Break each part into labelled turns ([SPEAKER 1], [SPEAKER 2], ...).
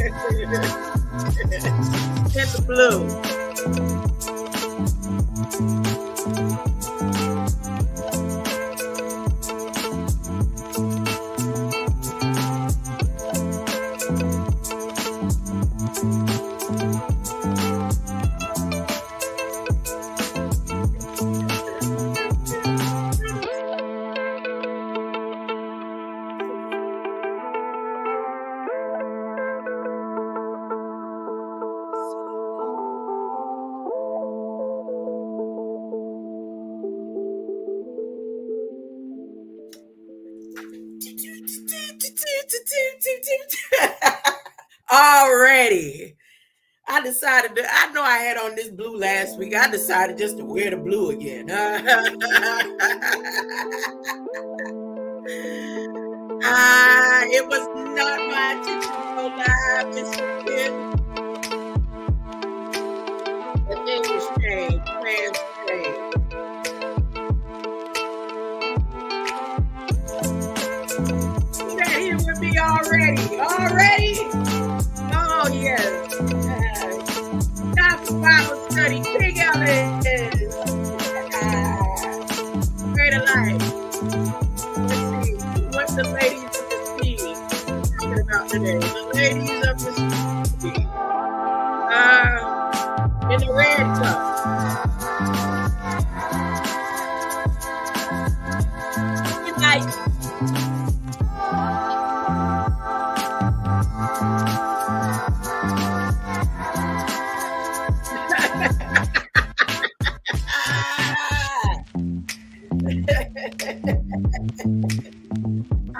[SPEAKER 1] In the blue. Already. I know I had on this blue last week. I decided just to wear the blue again. It was not my intention to go live this weekend. The English change, plans change. You're here with me already. Already? Oh, yes. Time for Bible study. Big Ellis. Greater life. Let's see what the ladies of the sea talking about today. The ladies of the sea. In the red cup. Good night.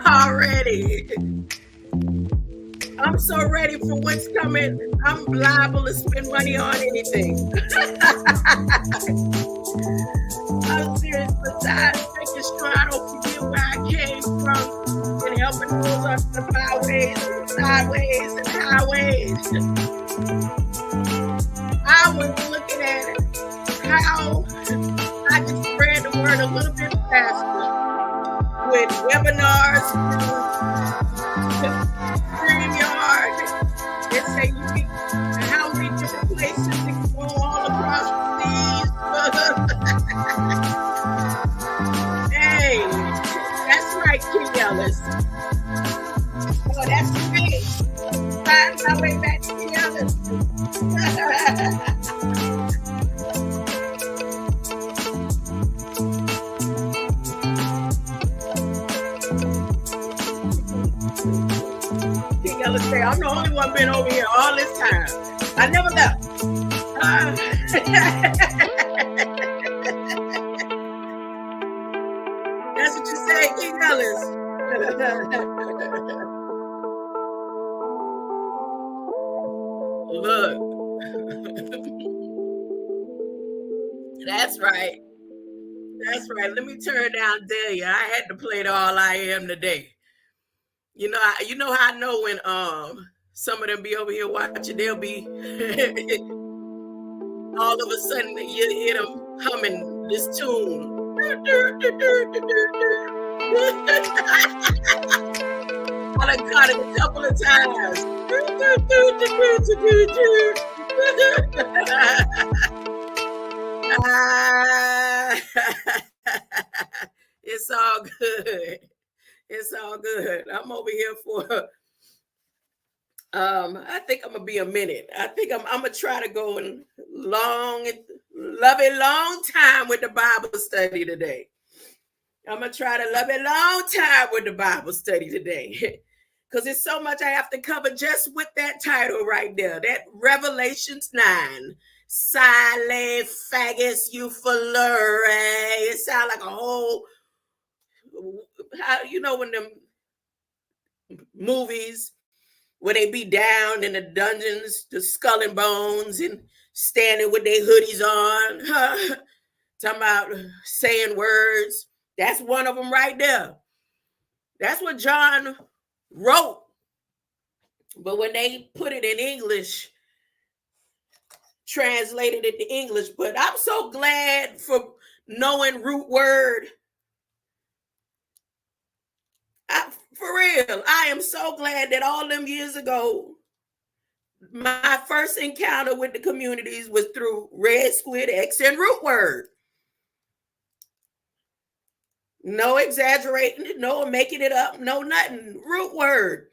[SPEAKER 1] Already. I'm so ready for what's coming. I'm liable to spend money on anything. I'm serious, but I'm making sure I don't forget where I came from and helping those on the byways, and sideways, and highways. I was looking at how I can spread the word a little bit faster with webinars, StreamYard, and say you can, how many different places you can go all across the seas. Hey, that's right, King Ellis. Oh, that's great. Find my way back to King Ellis. Say, I'm the only one been over here all this time. I never left. That's what you say, King Ellis. Look. That's right. That's right. Let me turn down Delia. I had to play the All I Am today. You know how I know when some of them be over here watching, they'll be all of a sudden you hear them humming this tune. I done caught it a couple of times. It's all good. It's all good. I'm over here for I think I'm gonna be a minute. I think I'm gonna try to go and love a long time with the Bible study today. I'm gonna try to love a long time with the Bible study today. Because it's so much I have to cover just with that title right there. That Revelations 9. PSYLLAEPHAGUS, EUPHYLLURAE. It sounds like a whole, when them movies where they be down in the dungeons, the skull and bones, and standing with their hoodies on, talking about saying words. That's one of them right there. That's what John wrote. But when they put it in English, translated it to English, but I'm so glad for knowing root word. For real, I am so glad that all them years ago, My first encounter with the communities was through Red Squid X and Root Word. No exaggerating, no making it up, no nothing. Root Word.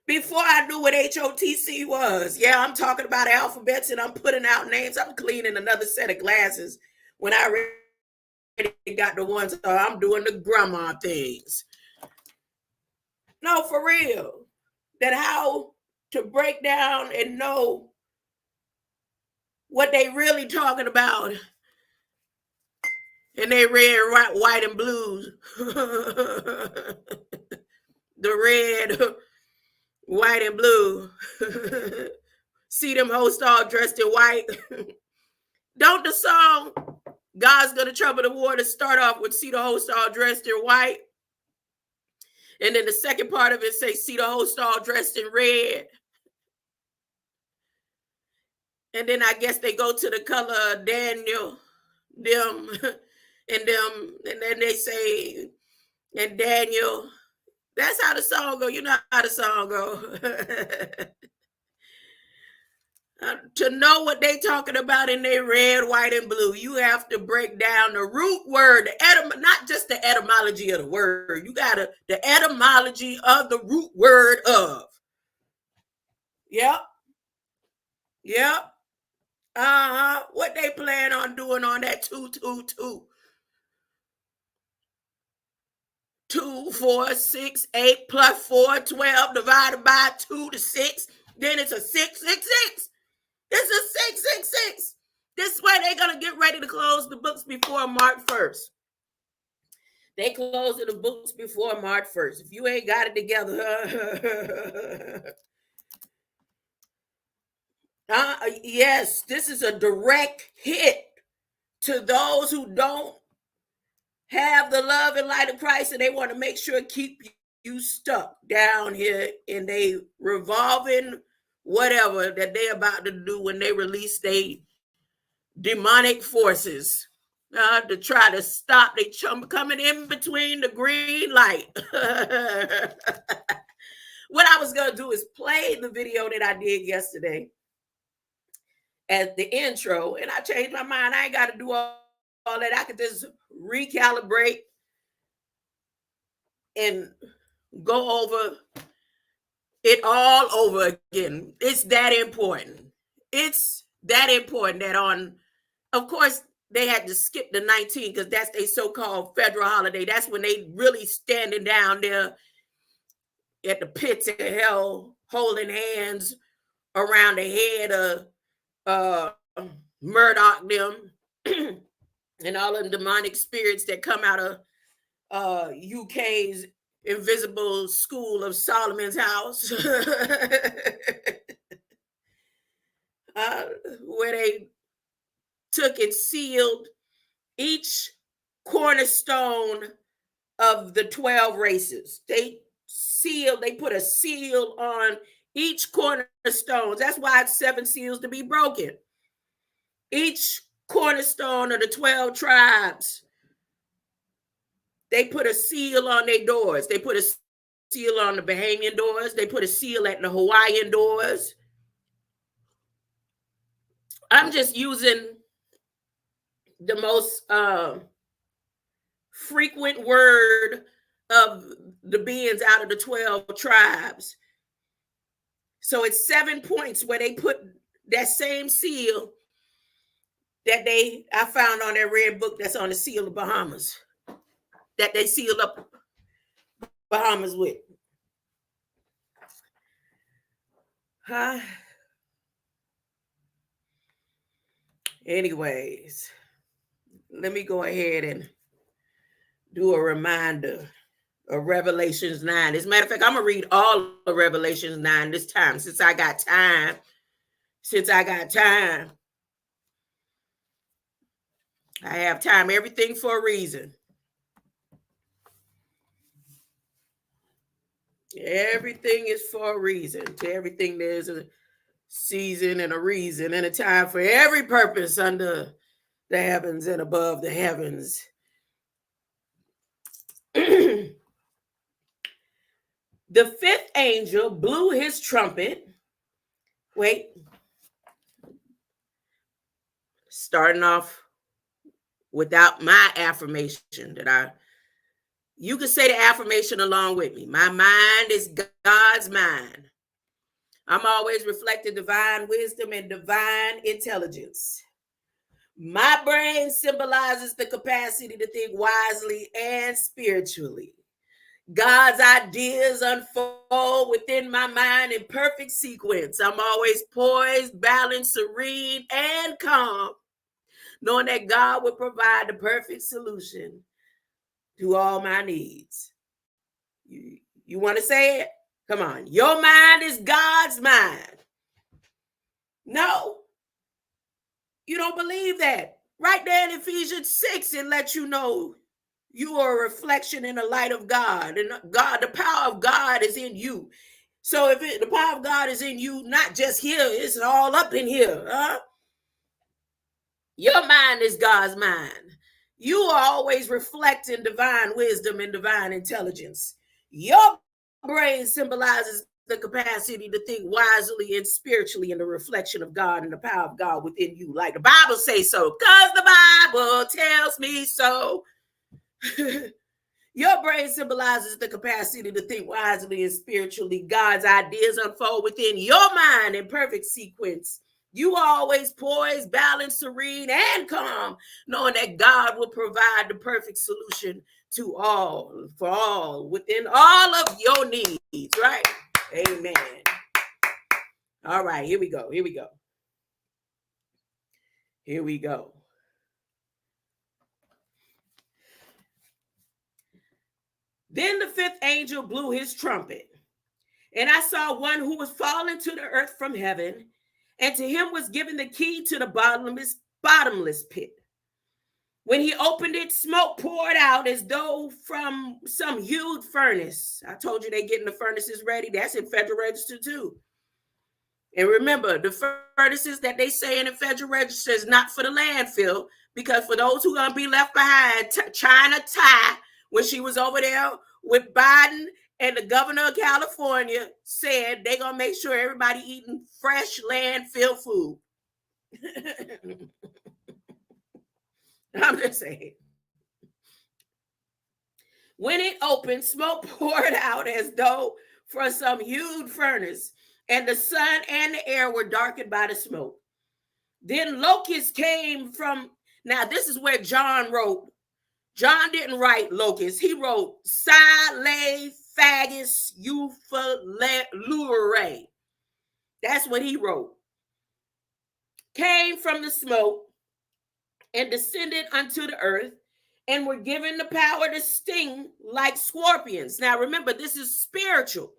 [SPEAKER 1] Before I knew what HOTC was. Yeah, I'm talking about alphabets and I'm putting out names. I'm cleaning another set of glasses when I already got the ones I'm doing the grandma things. No, for real. That how to break down and know what they really talking about. And they red, white, and blue. The red, white, and blue. See them hosts all dressed in white. Don't the song God's Gonna Trouble the Water start off with see the host all dressed in white? And then the second part of it say see the host all dressed in red. And then I guess they go to the color of Daniel, them, and then they say, and Daniel. That's how the song go. You know how the song go. To know what they talking about in their red, white, and blue, you have to break down the root word, not just the etymology of the word. You got the etymology of the root word of. Yep. Yep. What they plan on doing on that 222? 2, 4, 6, 8 plus 4, 12 divided by 2 to 6. Then it's a 666. It's a 666. This way they're going to get ready to close the books before March 1st. They close the books before March 1st. If you ain't got it together, yes, this is a direct hit to those who don't have the love and light of Christ, and they want to make sure keep you stuck down here in a revolving whatever that they're about to do when they release their demonic forces to try to stop they coming in between the green light. What I was going to do is play the video that I did yesterday at the intro, and I changed my mind. I ain't got to do all that. I could just recalibrate and go over it all over again. It's that important. It's that important that of course, they had to skip the 19th because that's their so-called federal holiday. That's when they really standing down there at the pits of hell, holding hands around the head of Murdoch them and all of the demonic spirits that come out of UK's invisible school of Solomon's house. Where they took and sealed each cornerstone of the 12 races. They put a seal on each cornerstone. That's why it's 7 seals to be broken. Each cornerstone of the 12 tribes, they put a seal on their doors. They put a seal on the Bahamian doors. They put a seal at the Hawaiian doors. I'm just using the most frequent word of the beings out of the 12 tribes. So it's 7 points where they put that same seal that I found on that red book that's on the seal of Bahamas, that they sealed up Bahamas with. Anyways, let me go ahead and do a reminder of Revelations 9. As a matter of fact, I'm going to read all of Revelations 9 this time since I got time. I have time. Everything for a reason. Everything is for a reason. To everything there's a season and a reason and a time for every purpose under the heavens and above the heavens. The fifth angel blew his trumpet. Wait. Starting off without my affirmation you can say the affirmation along with me. My mind is God's mind. I'm always reflecting divine wisdom and divine intelligence. My brain symbolizes the capacity to think wisely and spiritually. God's ideas unfold within my mind in perfect sequence. I'm always poised, balanced, serene, and calm, knowing that God will provide the perfect solution to all my needs. You want to say it? Come on. Your mind is God's mind. No, you don't believe that. Right there in Ephesians 6, it lets you know you are a reflection in the light of God. And God, the power of God is in you. So if the power of God is in you, not just here, it's all up in here. Your mind is God's mind. You are always reflecting divine wisdom and divine intelligence. Your brain symbolizes the capacity to think wisely and spiritually in the reflection of God and the power of God within you. Like the Bible says so, because the Bible tells me so. Your brain symbolizes the capacity to think wisely and spiritually. God's ideas unfold within your mind in perfect sequence. You are always poised, balanced, serene, and calm, knowing that God will provide the perfect solution to all, for all, within all of your needs, right? Amen. All right, here we go. Here we go. Here we go. Then the fifth angel blew his trumpet, and I saw one who was fallen to the earth from heaven, and to him was given the key to the bottomless pit. When he opened it, smoke poured out as though from some huge furnace. I told you they getting the furnaces ready. That's in Federal Register too. And remember, the furnaces that they say in the Federal Register is not for the landfill, because for those who are going to be left behind, China Tai, when she was over there with Biden and the governor of California, said they're going to make sure everybody eating fresh landfill food. I'm just saying. When it opened, smoke poured out as though from some huge furnace, and the sun and the air were darkened by the smoke. Then locusts came from, now this is where John wrote. John didn't write locusts. He wrote PSYLLAEPHAGUS EUPHYLLURAE. That's what he wrote. Came from the smoke and descended unto the earth, and were given the power to sting like scorpions. Now remember, this is spiritual.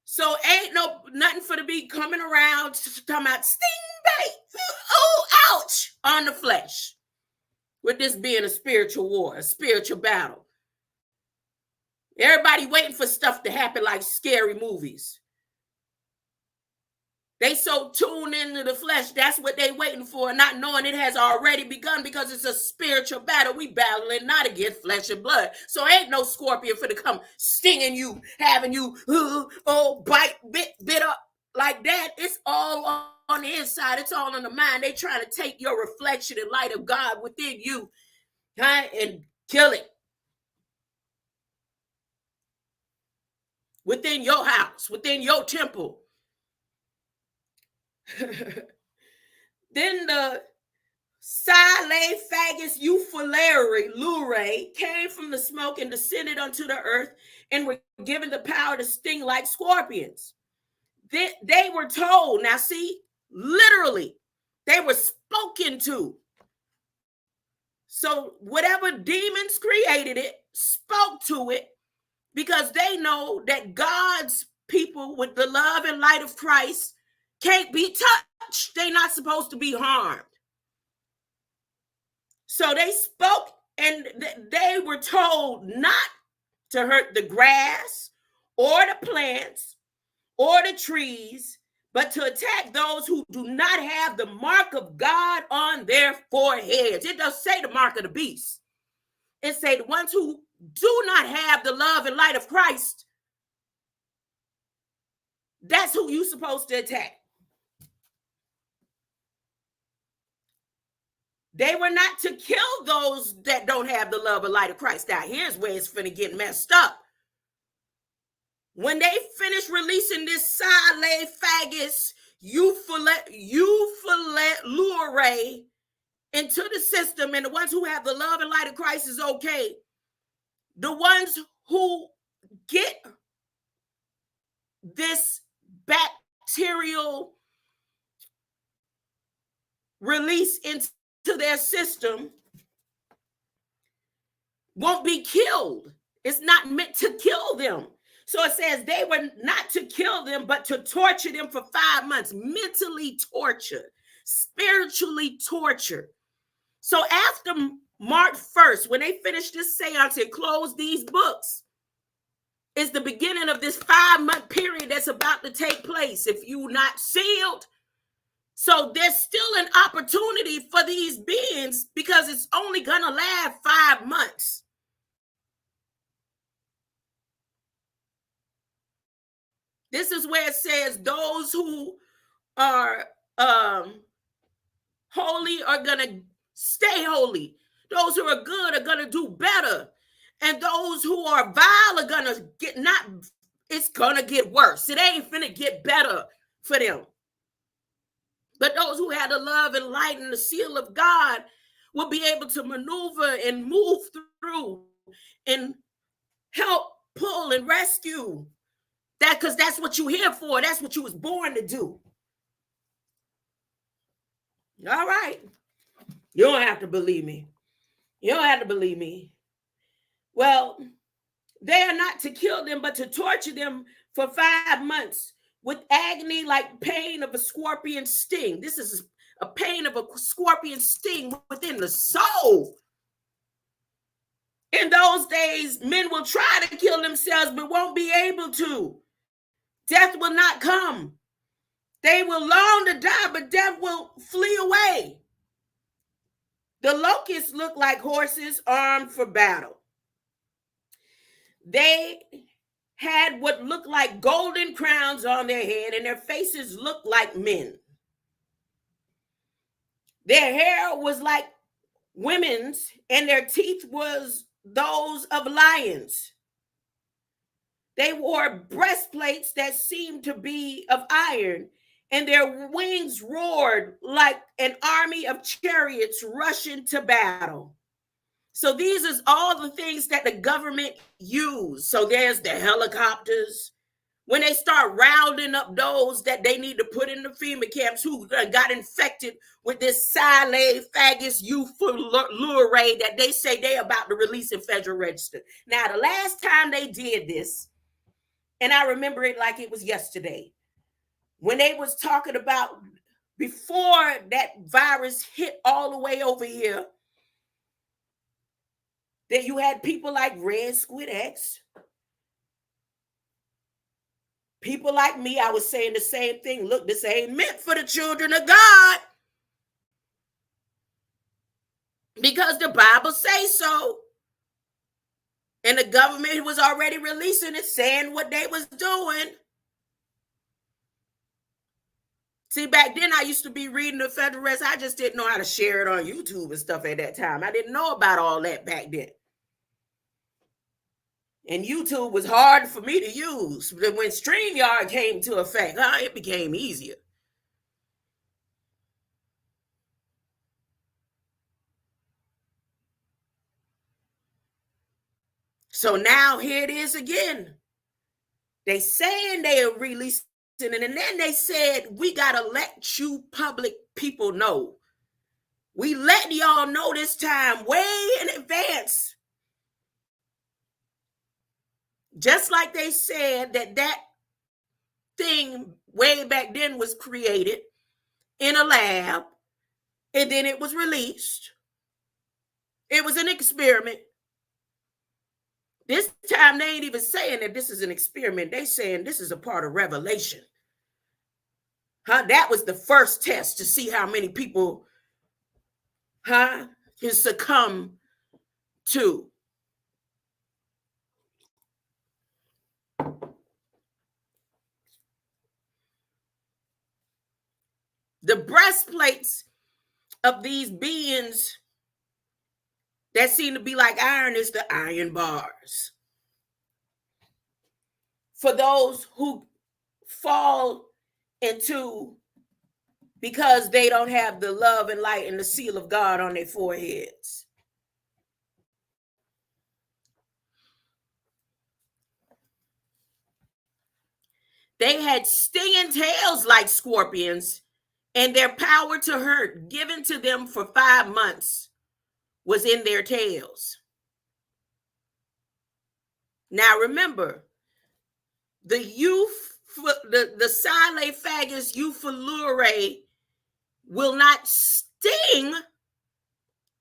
[SPEAKER 1] So ain't nothing for to be coming around talking about sting bait, oh, ouch, on the flesh. With this being a spiritual war, a spiritual battle. Everybody waiting for stuff to happen like scary movies. They so tuned into the flesh, that's what they waiting for, not knowing it has already begun, because it's a spiritual battle. We battling not against flesh and blood. So ain't no scorpion for to come stinging you, having you, bite, bit up like that. It's all on the inside. It's all in the mind. They trying to take your reflection and light of God within you, and kill it. Within your house, within your temple. Then the PSYLLAEPHAGUS EUPHYLLURAE came from the smoke and descended unto the earth, and were given the power to sting like scorpions. They were told, now see, literally, they were spoken to. So whatever demons created it, spoke to it, because they know that God's people with the love and light of Christ can't be touched. They're not supposed to be harmed. So they spoke, and they were told not to hurt the grass or the plants or the trees, but to attack those who do not have the mark of God on their foreheads. It does say the mark of the beast. It say the ones who do not have the love and light of Christ That's who you're supposed to attack. They were not to kill those that don't have the love and light of Christ. Now, here's where it's finna get messed up. When they finish releasing this PSYLLAEPHAGUS EUPHYLLURAE into the system, and the ones who have the love and light of Christ is okay. The ones who get this bacterial release into their system won't be killed. It's not meant to kill them. So it says they were not to kill them, but to torture them for 5 months, mentally torture, spiritually torture. So after March 1st, when they finish this seance and close these books, is the beginning of this 5-month period that's about to take place if you're not sealed. So there's still an opportunity for these beings because it's only going to last 5 months. This is where it says those who are holy are going to stay holy. Those who are good are going to do better. And those who are vile are going to get it's going to get worse. It ain't finna get better for them. But those who had the love and light and the seal of God will be able to maneuver and move through and help pull and rescue. That because that's what you're here for. That's what you was born to do. All right. You don't have to believe me. You don't have to believe me. Well, they are not to kill them, but to torture them for 5 months with agony like pain of a scorpion sting. This is a pain of a scorpion sting within the soul. In those days, men will try to kill themselves, but won't be able to. Death will not come. They will long to die, but death will flee away. The locusts look like horses armed for battle. They had what looked like golden crowns on their head, and their faces looked like men. Their hair was like women's, and their teeth was those of lions. They wore breastplates that seemed to be of iron, and their wings roared like an army of chariots rushing to battle. So these is all the things that the government use. So there's the helicopters. When they start rounding up those that they need to put in the FEMA camps who got infected with this PSYLLAEPHAGUS EUPHYLLURAE that they say they're about to release in Federal Register. Now, the last time they did this, and I remember it like it was yesterday, when they was talking about before that virus hit all the way over here, that you had people like Red Squid X, people like me. I was saying the same thing. Look, this ain't meant for the children of God, because the Bible says so. And the government was already releasing it, saying what they was doing. See, back then I used to be reading the Federal Register. I just didn't know how to share it on YouTube and stuff at that time. I didn't know about all that back then. And YouTube was hard for me to use. But when StreamYard came to effect, it became easier. So now here it is again. They saying they are releasing it, and then they said, we got to let you public people know. We letting y'all know this time way in advance. Just like they said that thing way back then was created in a lab, and then it was released. It was an experiment. This time they ain't even saying that this is an experiment. They saying this is a part of revelation. That was the first test to see how many people can succumb to. The breastplates of these beings that seem to be like iron is the iron bars. For those who fall into, because they don't have the love and light and the seal of God on their foreheads. They had stinging tails like scorpions, and their power to hurt, given to them for 5 months, was in their tails. Now remember, the PSYLLAEPHAGUS EUPHYLLURAE will not sting,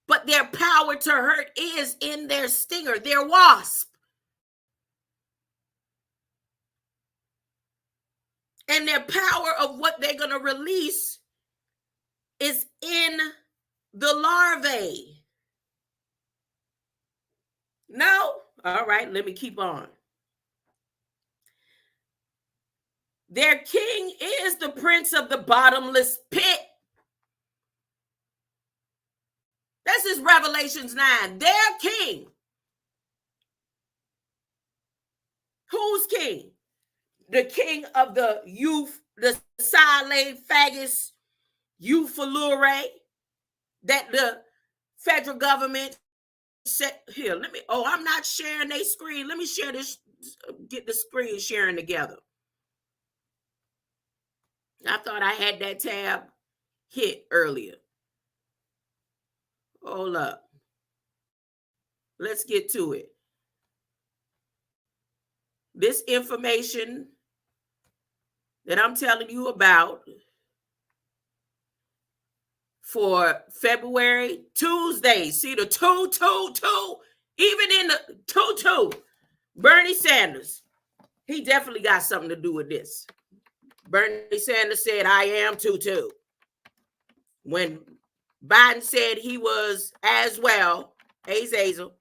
[SPEAKER 1] but their power to hurt is in their stinger, their wasp. And their power of what they're going to release is in the larvae. No? All right, let me keep on. Their king is the prince of the bottomless pit. This is Revelations 9. Their king. Who's king? The king of the PSYLLAEPHAGUS EUPHYLLURAE, that the federal government said, here, let me, I'm not sharing their screen. Let me share this, get the screen sharing together. I thought I had that tab hit earlier. Hold up. Let's get to it. This information that I'm telling you about for February, Tuesday. See the 222, even in the 22, Bernie Sanders, he definitely got something to do with this. Bernie Sanders said, I am 22. When Biden said he was as well, Hazel,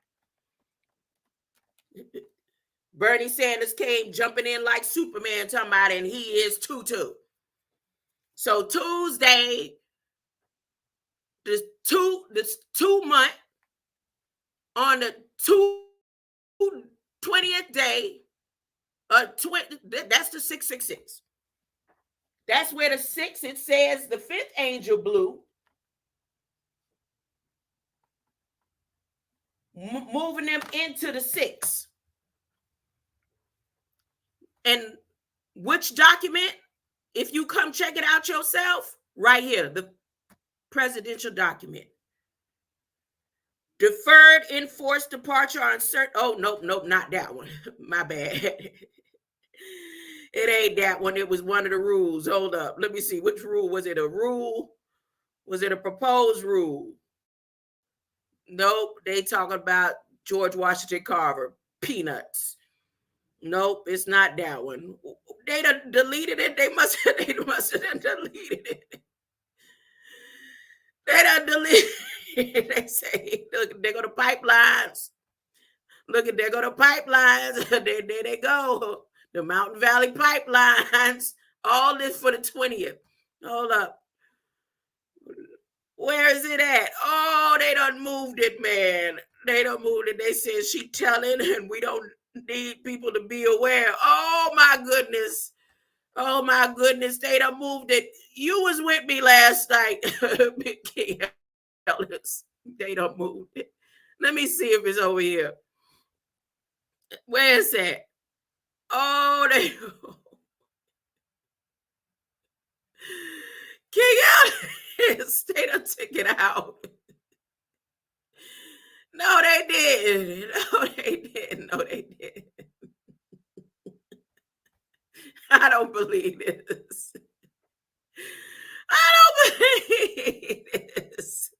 [SPEAKER 1] Bernie Sanders came jumping in like Superman, talking about, and he is 22. So Tuesday, this 2 month on the 20th day, 20, that's the 666. That's where the 6, it says the 5th angel blew, moving them into the 6. And which document, if you come check it out yourself, right here, the presidential document. Deferred enforced departure on certain, nope, not that one. My bad. It ain't that one. It was one of the rules. Hold up. Let me see. Which rule? Was it a rule? Was it a proposed rule? Nope. They talking about George Washington Carver. Peanuts. Nope. It's not that one. They done deleted it. They must have deleted it. They done deleted it. They say, look, there go the pipelines. Look at, there go the pipelines. There they go. The Mountain Valley pipelines. All this for the 20th. Hold up. Where is it at? Oh, they done moved it, man. They done moved it. They said she telling, and we don't need people to be aware. Oh, my goodness. Oh, my goodness. They done moved it. You was with me last night, Big King Ellis. They done moved it. Let me see if it's over here. Where is that? Oh, they King Ellis, they done took it out. No, they didn't. No, they didn't. No, they didn't. I don't believe this. I don't believe this.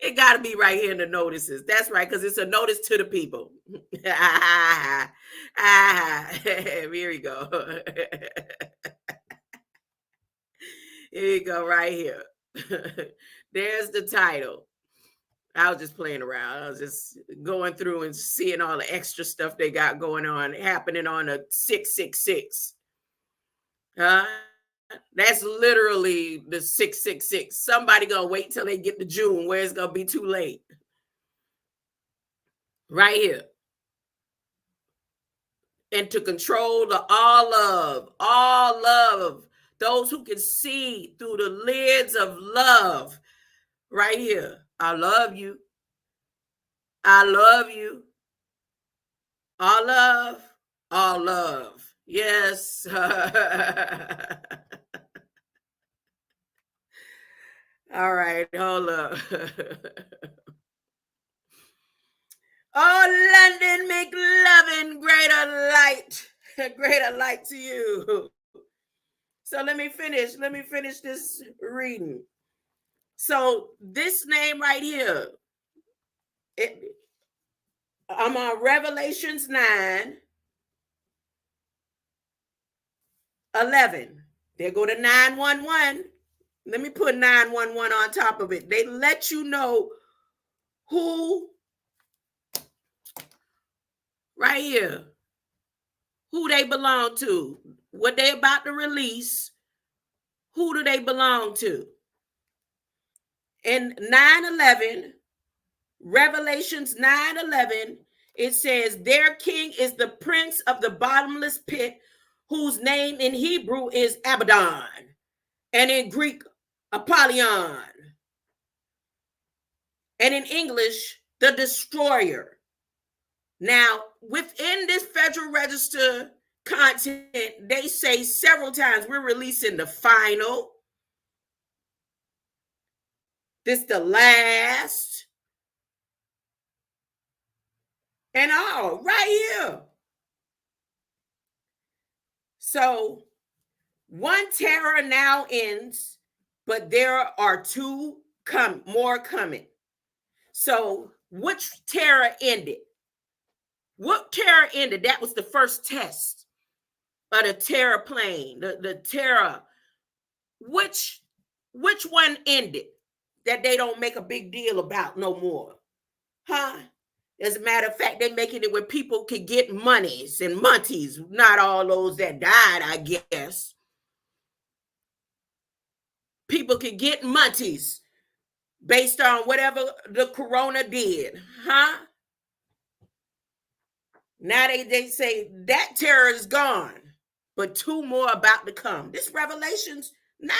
[SPEAKER 1] It got to be right here in the notices. That's right, because it's a notice to the people. Here we go. Here you go, right here. There's the title. I was just playing around. I was just going through and seeing all the extra stuff they got going on, happening on a 666. That's literally the 666. Somebody gonna wait till they get to June where it's gonna be too late. Right here. And to control the all love, those who can see through the lids of love. Right here. I love you. I love you. All love. All love. Yes. All right, hold up. Oh, London, make loving greater light to you. So let me finish this reading. So this name right here, I'm on Revelations 9:11. There go to 911. Let me put 911 on top of it. They let you know who, right here, who they belong to, what they about to release, who do they belong to. In 9:11, Revelations 9:11, it says, their king is the prince of the bottomless pit, whose name in Hebrew is Abaddon, and in Greek, Apollyon, and in English, the destroyer. Now, within this Federal Register content, they say several times we're releasing the final, this the last, and all right here. So one terror now ends, but there are two more coming. So which terror ended? What terror ended? That was the first test of the terror plane, the terror. Which one ended that they don't make a big deal about no more? Huh? As a matter of fact, they're making it where people could get monies and munties, not all those that died, I guess. People could get munties based on whatever the corona did, huh? Now they say that terror is gone, but two more about to come. This Revelations 9.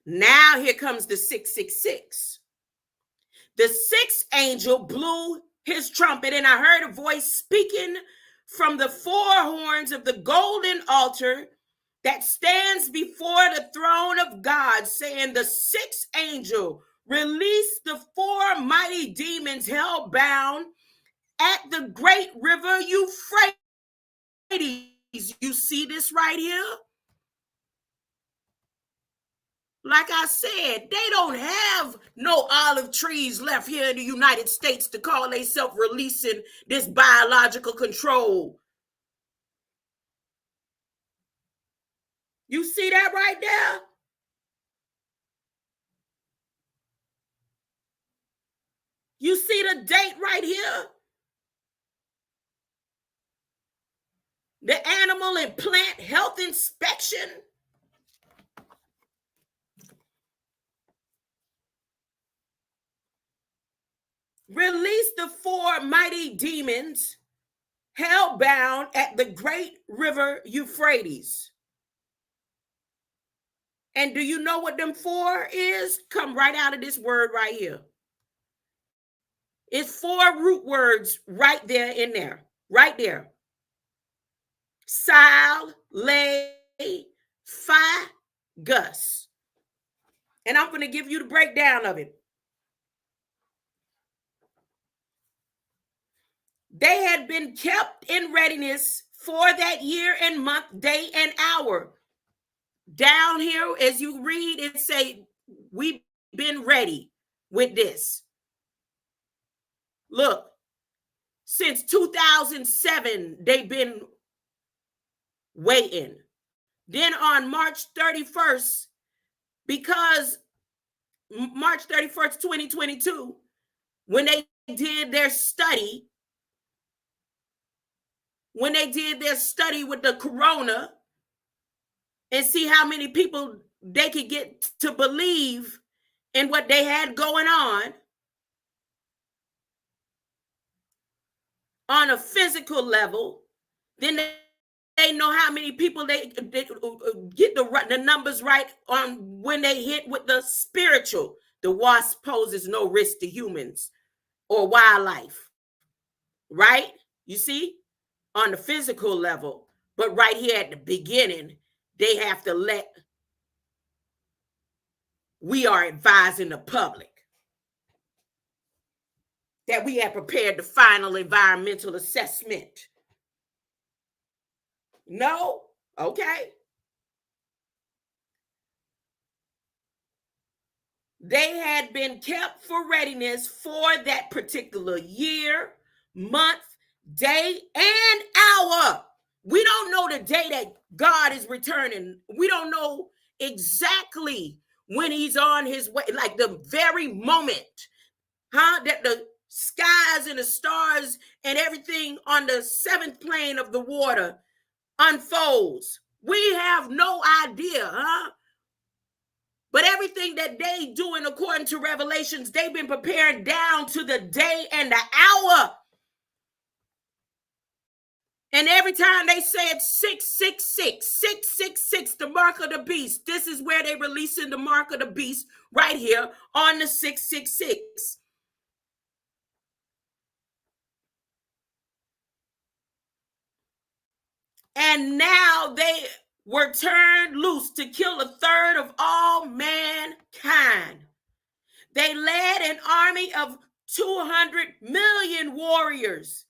[SPEAKER 1] Now here comes the 666. The sixth angel blew his trumpet, and I heard a voice speaking from the four horns of the golden altar that stands before the throne of God, saying, the sixth angel released the four mighty demons held bound at the great river Euphrates. You see this right here? Like I said, they don't have no olive trees left here in the United States to call themselves releasing this biological control. You see that right there? You see the date right here? The animal and plant health inspection. Release the four mighty demons held bound at the great river Euphrates. And do you know what them four is? Come right out of this word right here. It's four root words right there in there. Right there. PSYLLAEPHAGUS. And I'm going to give you the breakdown of it. They had been kept in readiness for that year and month, day and hour. Down here, as you read, it say, we've been ready with this. Look, since 2007, they've been waiting. Then on March 31st, because March 31st, 2022, when they did their study, when they did their study with the corona and see how many people they could get to believe in what they had going on a physical level, then they know how many people they get the numbers right on when they hit with the spiritual. The wasp poses no risk to humans or wildlife, right? You see, on the physical level, but right here at the beginning, they have to we are advising the public that we have prepared the final environmental assessment. No? Okay. They had been kept for readiness for that particular year, month, day, and hour. We don't know the day that God is returning. We don't know exactly when he's on his way, like the very moment, that the skies and the stars and everything on the seventh plane of the water unfolds. We have no idea, But everything that they doing according to Revelations, they've been prepared down to the day and the hour. And every time they said 666, 666, the mark of the beast, this is where they releasing the mark of the beast right here on the 666. And now they were turned loose to kill a third of all mankind. They led an army of 200 million warriors.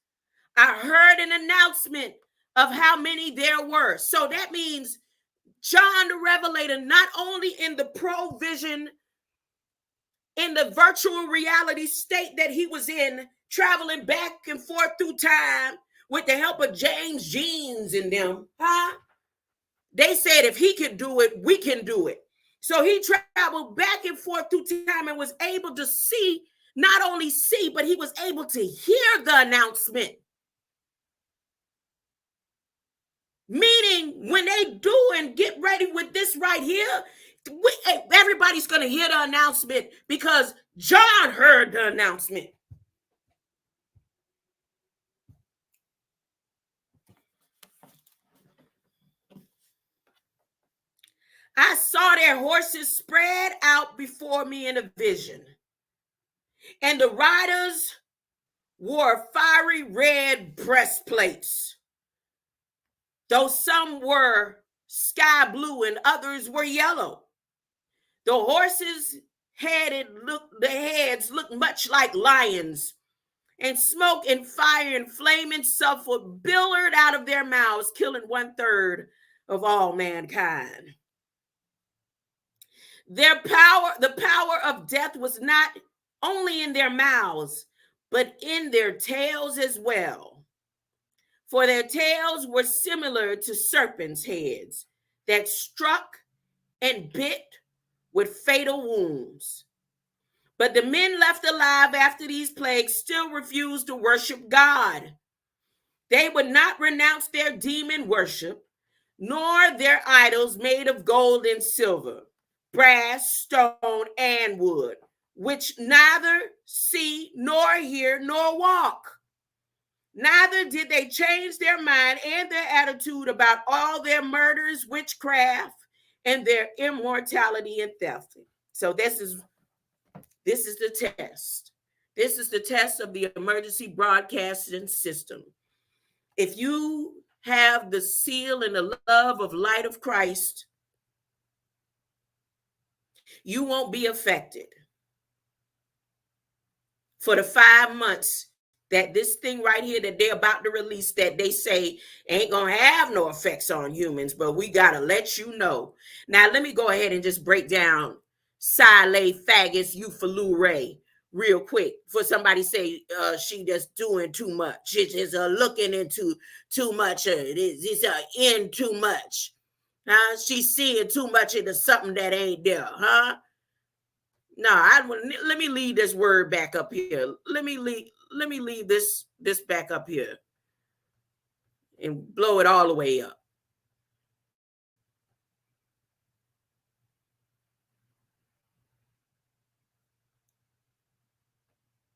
[SPEAKER 1] I heard an announcement of how many there were. So that means John the Revelator, not only in the provision, in the virtual reality state that he was in, traveling back and forth through time with the help of James Jeans and them, they said if he could do it, we can do it. So he traveled back and forth through time and was able to see, not only see, but he was able to hear the announcement. Meaning when they do and get ready with this right here, everybody's going to hear the announcement because John heard the announcement. I saw their horses spread out before me in a vision, and the riders wore fiery red breastplates, though some were sky blue and others were yellow. The horses' heads looked much like lions, and smoke and fire and flaming sulfur billowed out of their mouths, killing 1/3 of all mankind. The power of death was not only in their mouths, but in their tails as well. For their tails were similar to serpents' heads that struck and bit with fatal wounds. But the men left alive after these plagues still refused to worship God. They would not renounce their demon worship, nor their idols made of gold and silver, brass, stone, and wood, which neither see, nor hear, nor walk. Neither did they change their mind and their attitude about all their murders, witchcraft, and their immortality and theft. So this is the test. This is the test of the emergency broadcasting system. If you have the seal and the love of light of Christ, you won't be affected. For the 5 months that this thing right here that they're about to release, that they say ain't gonna have no effects on humans, but we gotta let you know. Now let me go ahead and just break down PSYLLAEPHAGUS EUPHYLLURAE real quick. For somebody say she just doing too much. It's just looking into too much. It's in too much. She's seeing too much into something that ain't there, No, let me leave this word back up here. Let me leave this back up here. and blow it all the way up.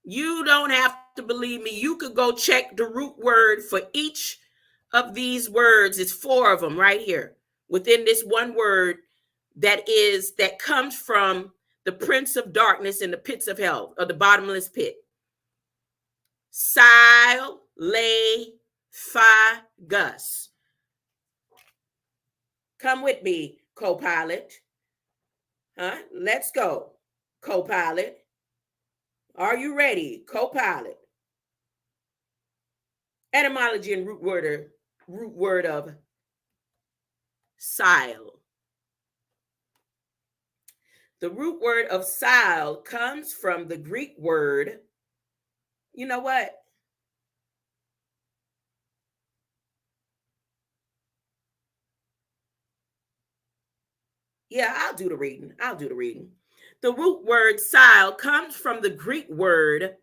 [SPEAKER 1] You don't have to believe me. You could go check the root word for each of these words. It's 4 of them right here within this one word that comes from the prince of darkness and the pits of hell, or the bottomless pit. PSYLLAEPHAGUS. Come with me, co-pilot. Let's go, co-pilot. Are you ready, co-pilot? Etymology and root word of sile. The root word of sile comes from the Greek word, you know what? Yeah, I'll do the reading. The root word sile comes from the Greek word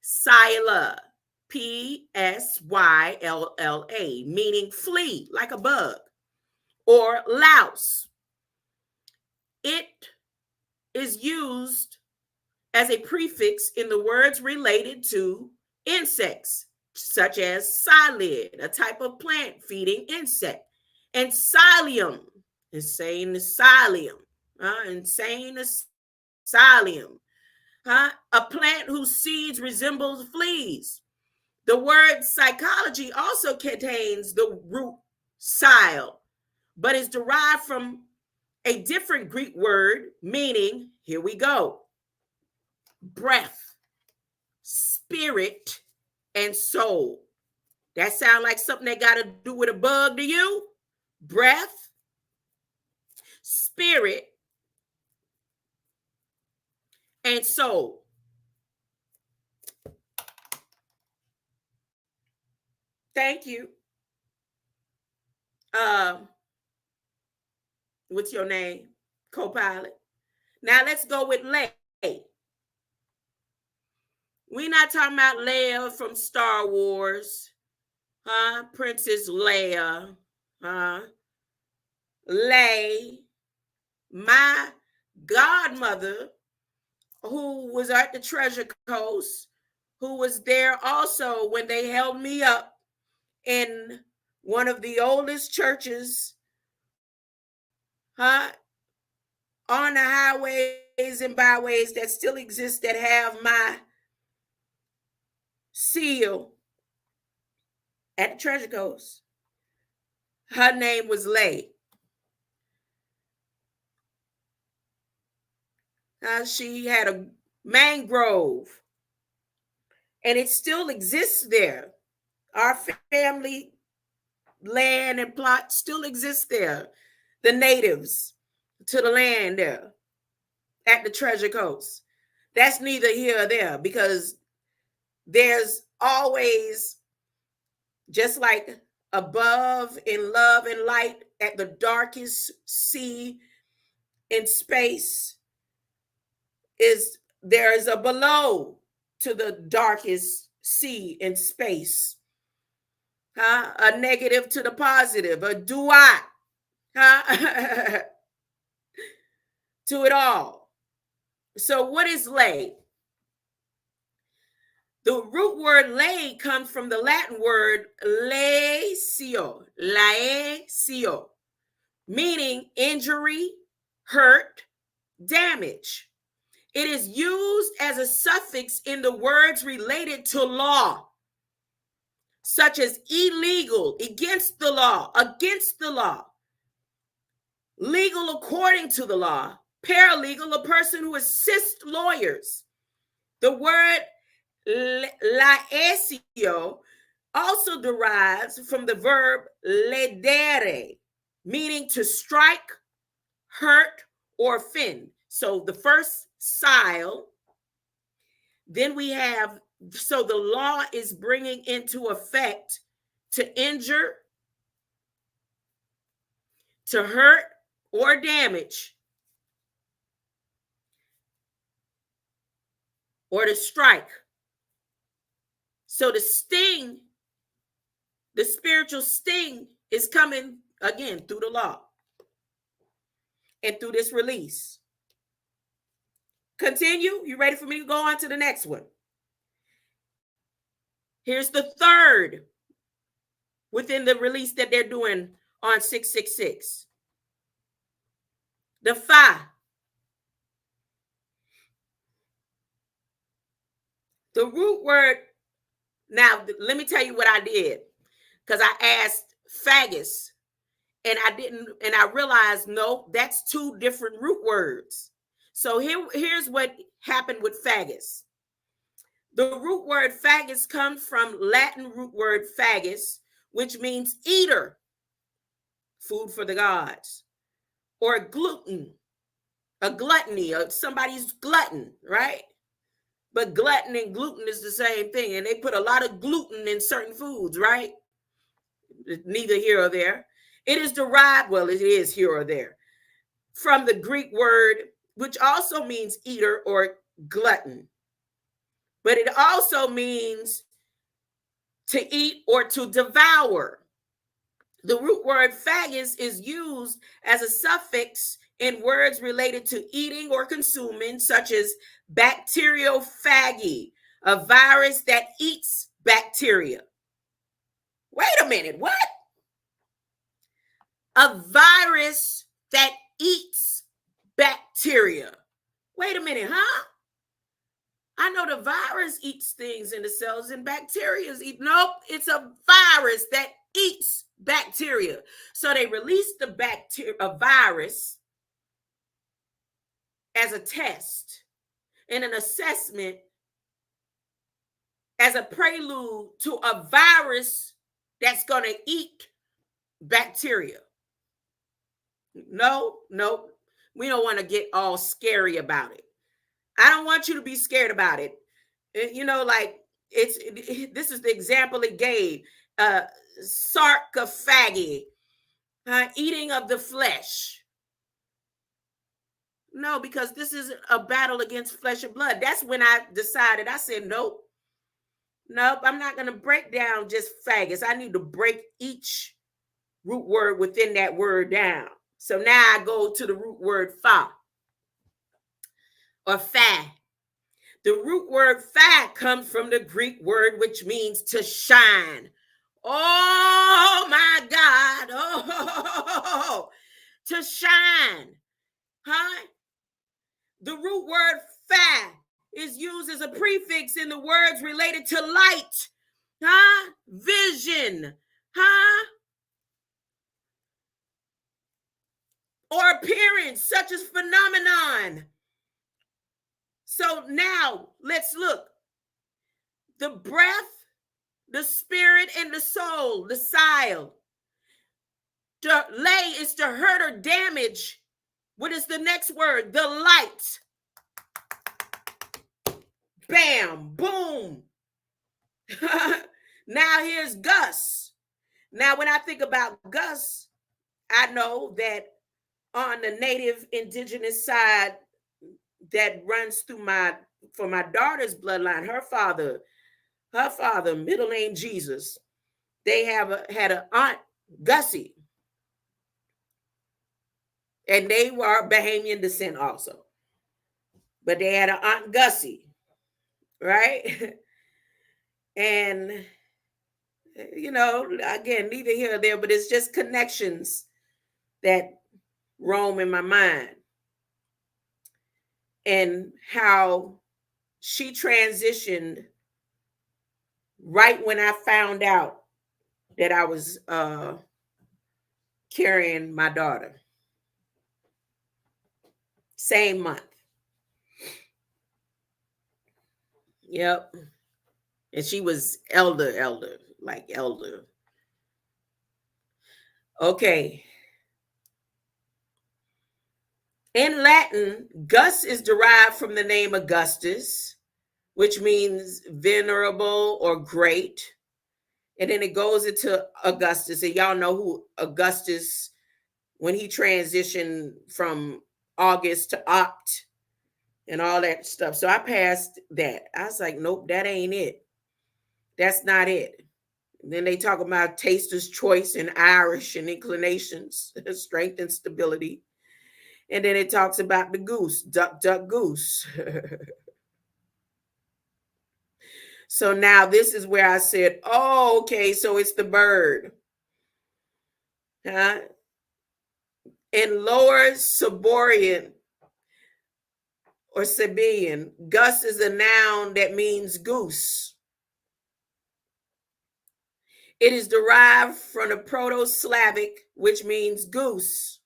[SPEAKER 1] psylla, PSYLLA, meaning flee like a bug, or louse. It is used as a prefix in the words related to insects, such as psyllid, a type of plant feeding insect, and psyllium, insane psyllium, insane psyllium, a plant whose seeds resembles fleas. The word psychology also contains the root sile, but is derived from a different Greek word meaning, here we go, breath, spirit, and soul. That sound like something that got to do with a bug to you? Breath, spirit, and soul. Thank you. What's your name? Co-pilot. Now let's go with Leia. We're not talking about Leia from Star Wars, Princess Leia, Lay, my godmother, who was at the Treasure Coast, who was there also when they held me up in one of the oldest churches, on the highways and byways that still exist, that have my seal at the Treasure Coast. Her name was Lay. She had a mangrove, and it still exists there. Our family land and plot still exists there. The natives to the land there at the Treasure Coast. That's neither here or there, because there's always, just like above in love and light at the darkest sea in space, there is a below to the darkest sea in space. A negative to the positive, a duat, to it all. So what is lay? The root word lay comes from the Latin word laecio, meaning injury, hurt, damage. It is used as a suffix in the words related to law, such as illegal, against the law, legal according to the law, paralegal, a person who assists lawyers. The word laecio also derives from the verb ledere, meaning to strike, hurt, or offend. So the first sile, then we have, so the law is bringing into effect to injure, to hurt, or damage, or to strike. So the sting The spiritual sting is coming again through the law and through this release. Continue. You ready for me to go on to the next one? Here's the third within the release that they're doing on 666. The Phi. The root word. Now, let me tell you what I did. Because I asked Phagus, and I realized, no, that's two different root words. So here's what happened with Phagus. The root word Phagus comes from Latin root word phagus, which means eater, food for the gods, or gluten, a gluttony, or somebody's glutton, right? But glutton and gluten is the same thing, and they put a lot of gluten in certain foods, right? Neither here or there. It is derived, well, it is here or there, from the Greek word, which also means eater or glutton. But it also means to eat or to devour. The root word phagus is used as a suffix in words related to eating or consuming, such as bacteriophagy, a virus that eats bacteria. Wait a minute, what? A virus that eats bacteria. Wait a minute, huh? I know the virus eats things in the cells and bacteria eat. Nope, it's a virus that eats bacteria. So they released a virus as a test and an assessment as a prelude to a virus that's going to eat bacteria. No, we don't want to get all scary about it. I don't want you to be scared about it. You know, like this is the example it gave. Sarcophagy, eating of the flesh. No, because this is a battle against flesh and blood. That's when I decided, I said, nope, I'm not going to break down just phagus. I need to break each root word within that word down. So now I go to the root word pha or pha. The root word pha comes from the Greek word which means to shine. Oh my God. Oh, to shine. Huh? The root word pha is used as a prefix in the words related to light, huh? Vision, huh? Or appearance, such as phenomenon. So now let's look. The breath, the spirit, and the soul, the sile. To lay is to hurt or damage. What is the next word? The light. Bam, boom. Now here's Gus. Now when I think about Gus, I know that on the native indigenous side that runs through my daughter's bloodline, her father, middle name Jesus, they had an aunt, Gussie. And they were Bahamian descent also. But they had an aunt Gussie, right? And, you know, again, neither here or there, but it's just connections that roam in my mind. And how she transitioned right when I found out that I was carrying my daughter. Same month. Yep. And she was elder, like elder. Okay. In Latin, Gus is derived from the name Augustus, which means venerable or great. And then it goes into Augustus. And y'all know who Augustus, when he transitioned from August to Oct and all that stuff. So I passed that. I was like, nope, that ain't it. That's not it. Then they talk about taster's choice and Irish and inclinations, strength and stability. And then it talks about the goose, duck, duck, goose. So now this is where I said, oh, okay, so it's the bird. Huh? In Lower Siberian or Siberian, gus is a noun that means goose. It is derived from the Proto-Slavic, which means goose.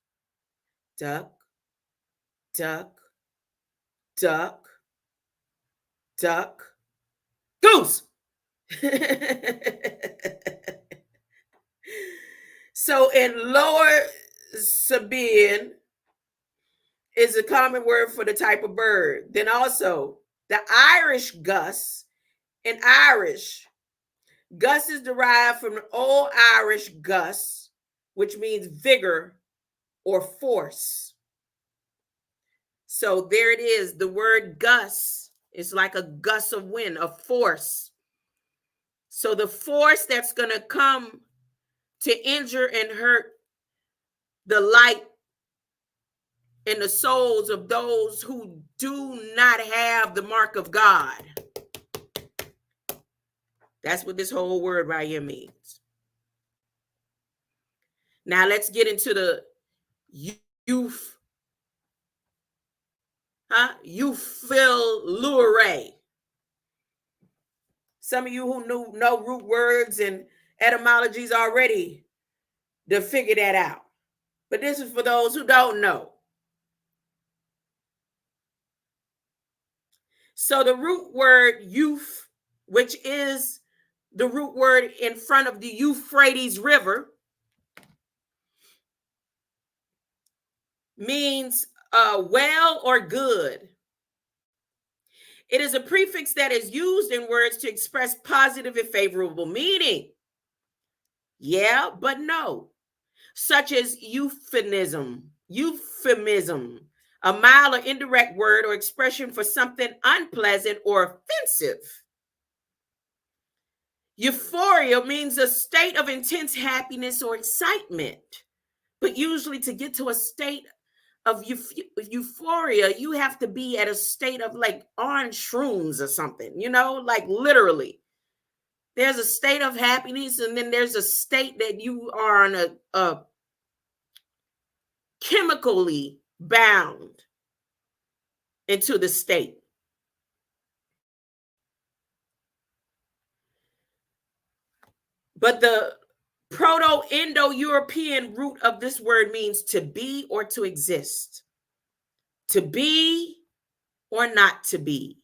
[SPEAKER 1] Duck, duck, duck, duck, goose. So in Lower Siberian is a common word for the type of bird. Then also the Irish gus. In Irish, gus is derived from the Old Irish gus, which means vigor or force. So there it is. The word gus is like a gust of wind, a force. So the force that's going to come to injure and hurt the light in the souls of those who do not have the mark of God. That's what this whole word right here means. Now let's get into the EUPHYLLURAE. Some of you who know root words and etymologies already to figure that out. But this is for those who don't know. So the root word youth, which is the root word in front of the Euphrates River, means well or good. It is a prefix that is used in words to express positive and favorable meaning. Yeah, but no. Such as euphemism, a mild or indirect word or expression for something unpleasant or offensive. Euphoria means a state of intense happiness or excitement. But usually to get to a state of euphoria, you have to be at a state of like on shrooms or something, like literally. There's a state of happiness, and then there's a state that you are on a chemically bound into the state. But the Proto-Indo-European root of this word means to be or to exist. To be or not to be.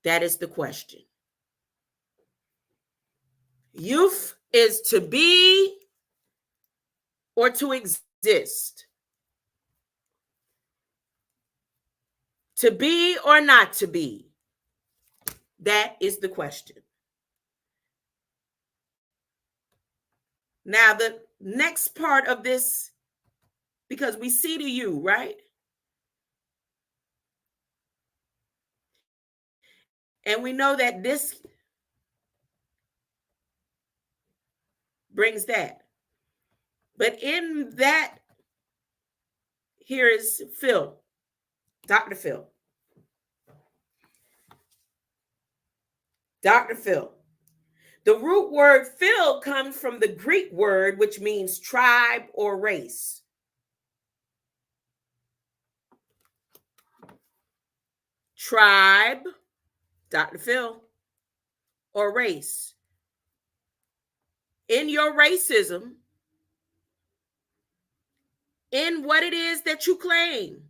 [SPEAKER 1] That is the question. Youth is to be or to exist. To be or not to be. That is the question. Now, the next part of this, because we see the you, right? And we know that this brings that. But in that, here is Phil, Dr. Phil. Dr. Phil. The root word Phil comes from the Greek word, which means tribe or race. Tribe, Dr. Phil, or race. In your racism, in what it is that you claim,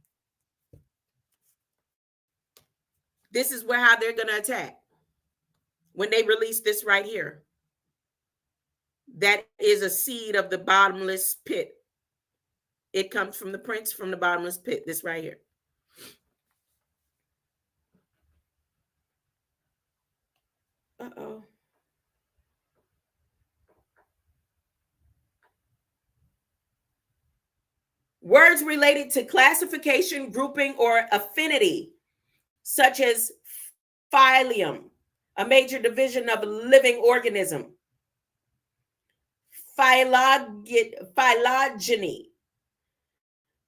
[SPEAKER 1] this is how they're going to attack. When they release this right here, that is a seed of the bottomless pit. It comes from the prince from the bottomless pit, this right here. Uh-oh. Words related to classification, grouping, or affinity, such as phylum, a major division of a living organism. phylogeny,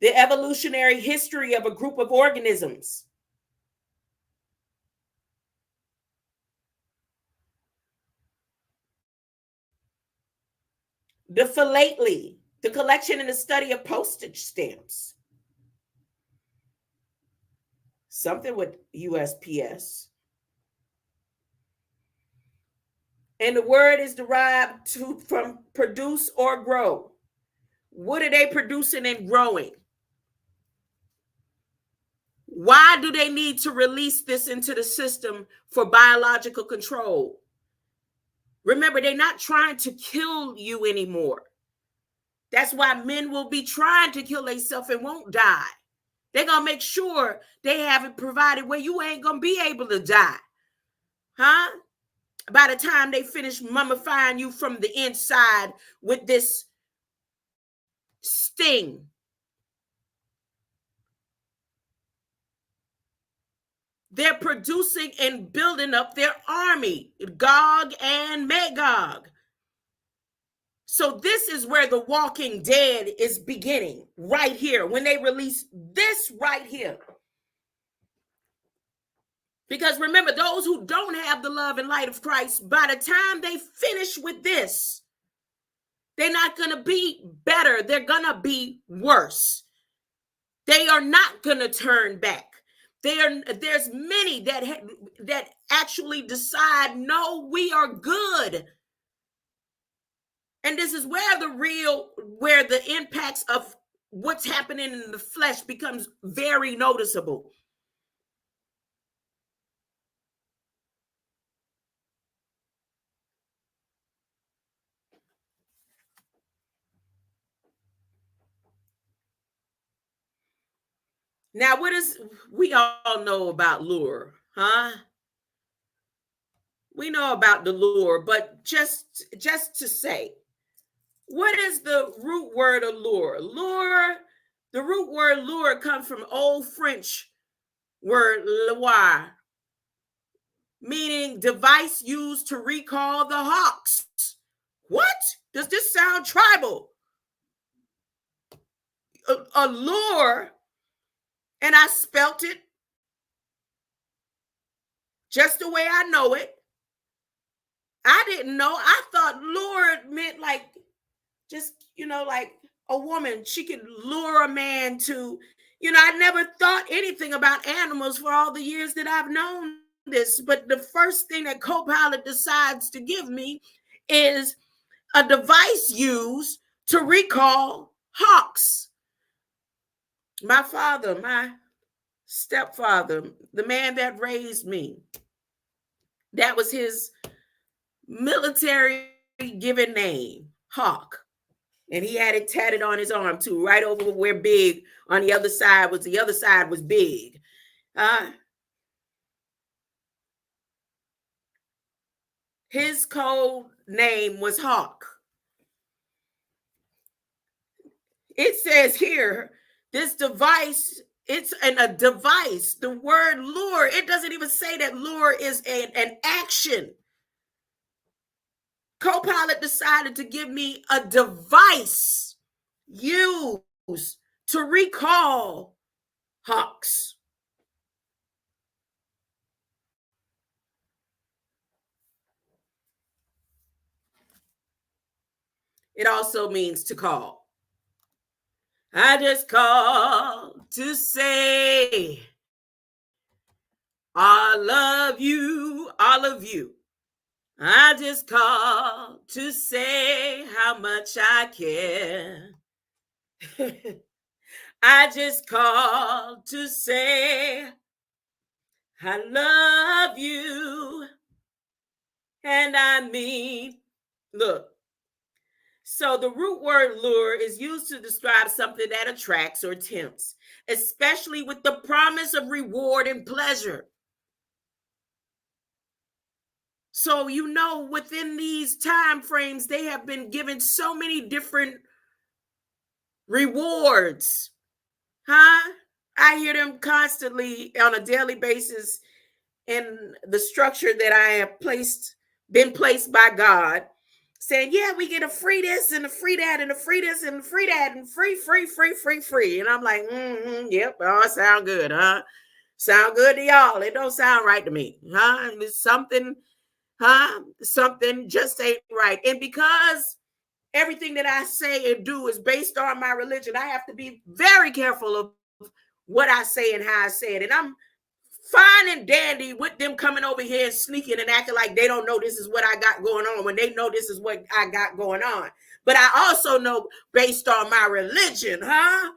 [SPEAKER 1] the evolutionary history of a group of organisms. The philately, the collection and the study of postage stamps. Something with USPS. And the word is derived from produce or grow. What are they producing and growing? Why do they need to release this into the system for biological control? Remember, they're not trying to kill you anymore. That's why men will be trying to kill themselves and won't die. They're going to make sure they have it provided where you ain't going to be able to die. Huh? By the time they finish mummifying you from the inside with this sting. They're producing and building up their army, Gog and Magog. So this is where The Walking Dead is beginning, right here, when they release this right here. Because remember, those who don't have the love and light of Christ, by the time they finish with this, they're not going to be better. They're going to be worse. They are not going to turn back. There's many that actually decide, no, we are good. And this is where the impacts of what's happening in the flesh becomes very noticeable. Now, we all know about lure, huh? We know about the lure, but just to say, what is the root word allure? The root word lure comes from Old French word leurre, meaning device used to recall the hawks. What? Does this sound tribal? Allure, and I spelt it just the way I know it. I didn't know. I thought lure meant like just, like a woman. She could lure a man to, I never thought anything about animals for all the years that I've known this. But the first thing that Copilot decides to give me is a device used to recall hawks. My father, my stepfather, the man that raised me, that was his military given name, Hawk. And he had it tatted on his arm too, right over where big on the other side was big. His code name was Hawk. It says here, this device, it's a device. The word lure, it doesn't even say that lure is an action. Copilot decided to give me a device used to recall hawks. It also means to call. I just called to say, I love you, all of you. I just called to say how much I care. I just called to say I love you. And I mean, look. So the root word lure is used to describe something that attracts or tempts, especially with the promise of reward and pleasure. So, within these time frames, they have been given so many different rewards. Huh? I hear them constantly on a daily basis in the structure that I have been placed by God. saying, yeah, we get a free this and a free that and a free this and a free that and free. And I'm like, yep, oh, sound good, huh? Sound good to y'all. It don't sound right to me, huh? It's something, huh? Something just ain't right. And because everything that I say and do is based on my religion, I have to be very careful of what I say and how I say it. And I'm fine and dandy with them coming over here and sneaking and acting like they don't know this is what I got going on when they know this is what I got going on. But I also know based on my religion, huh?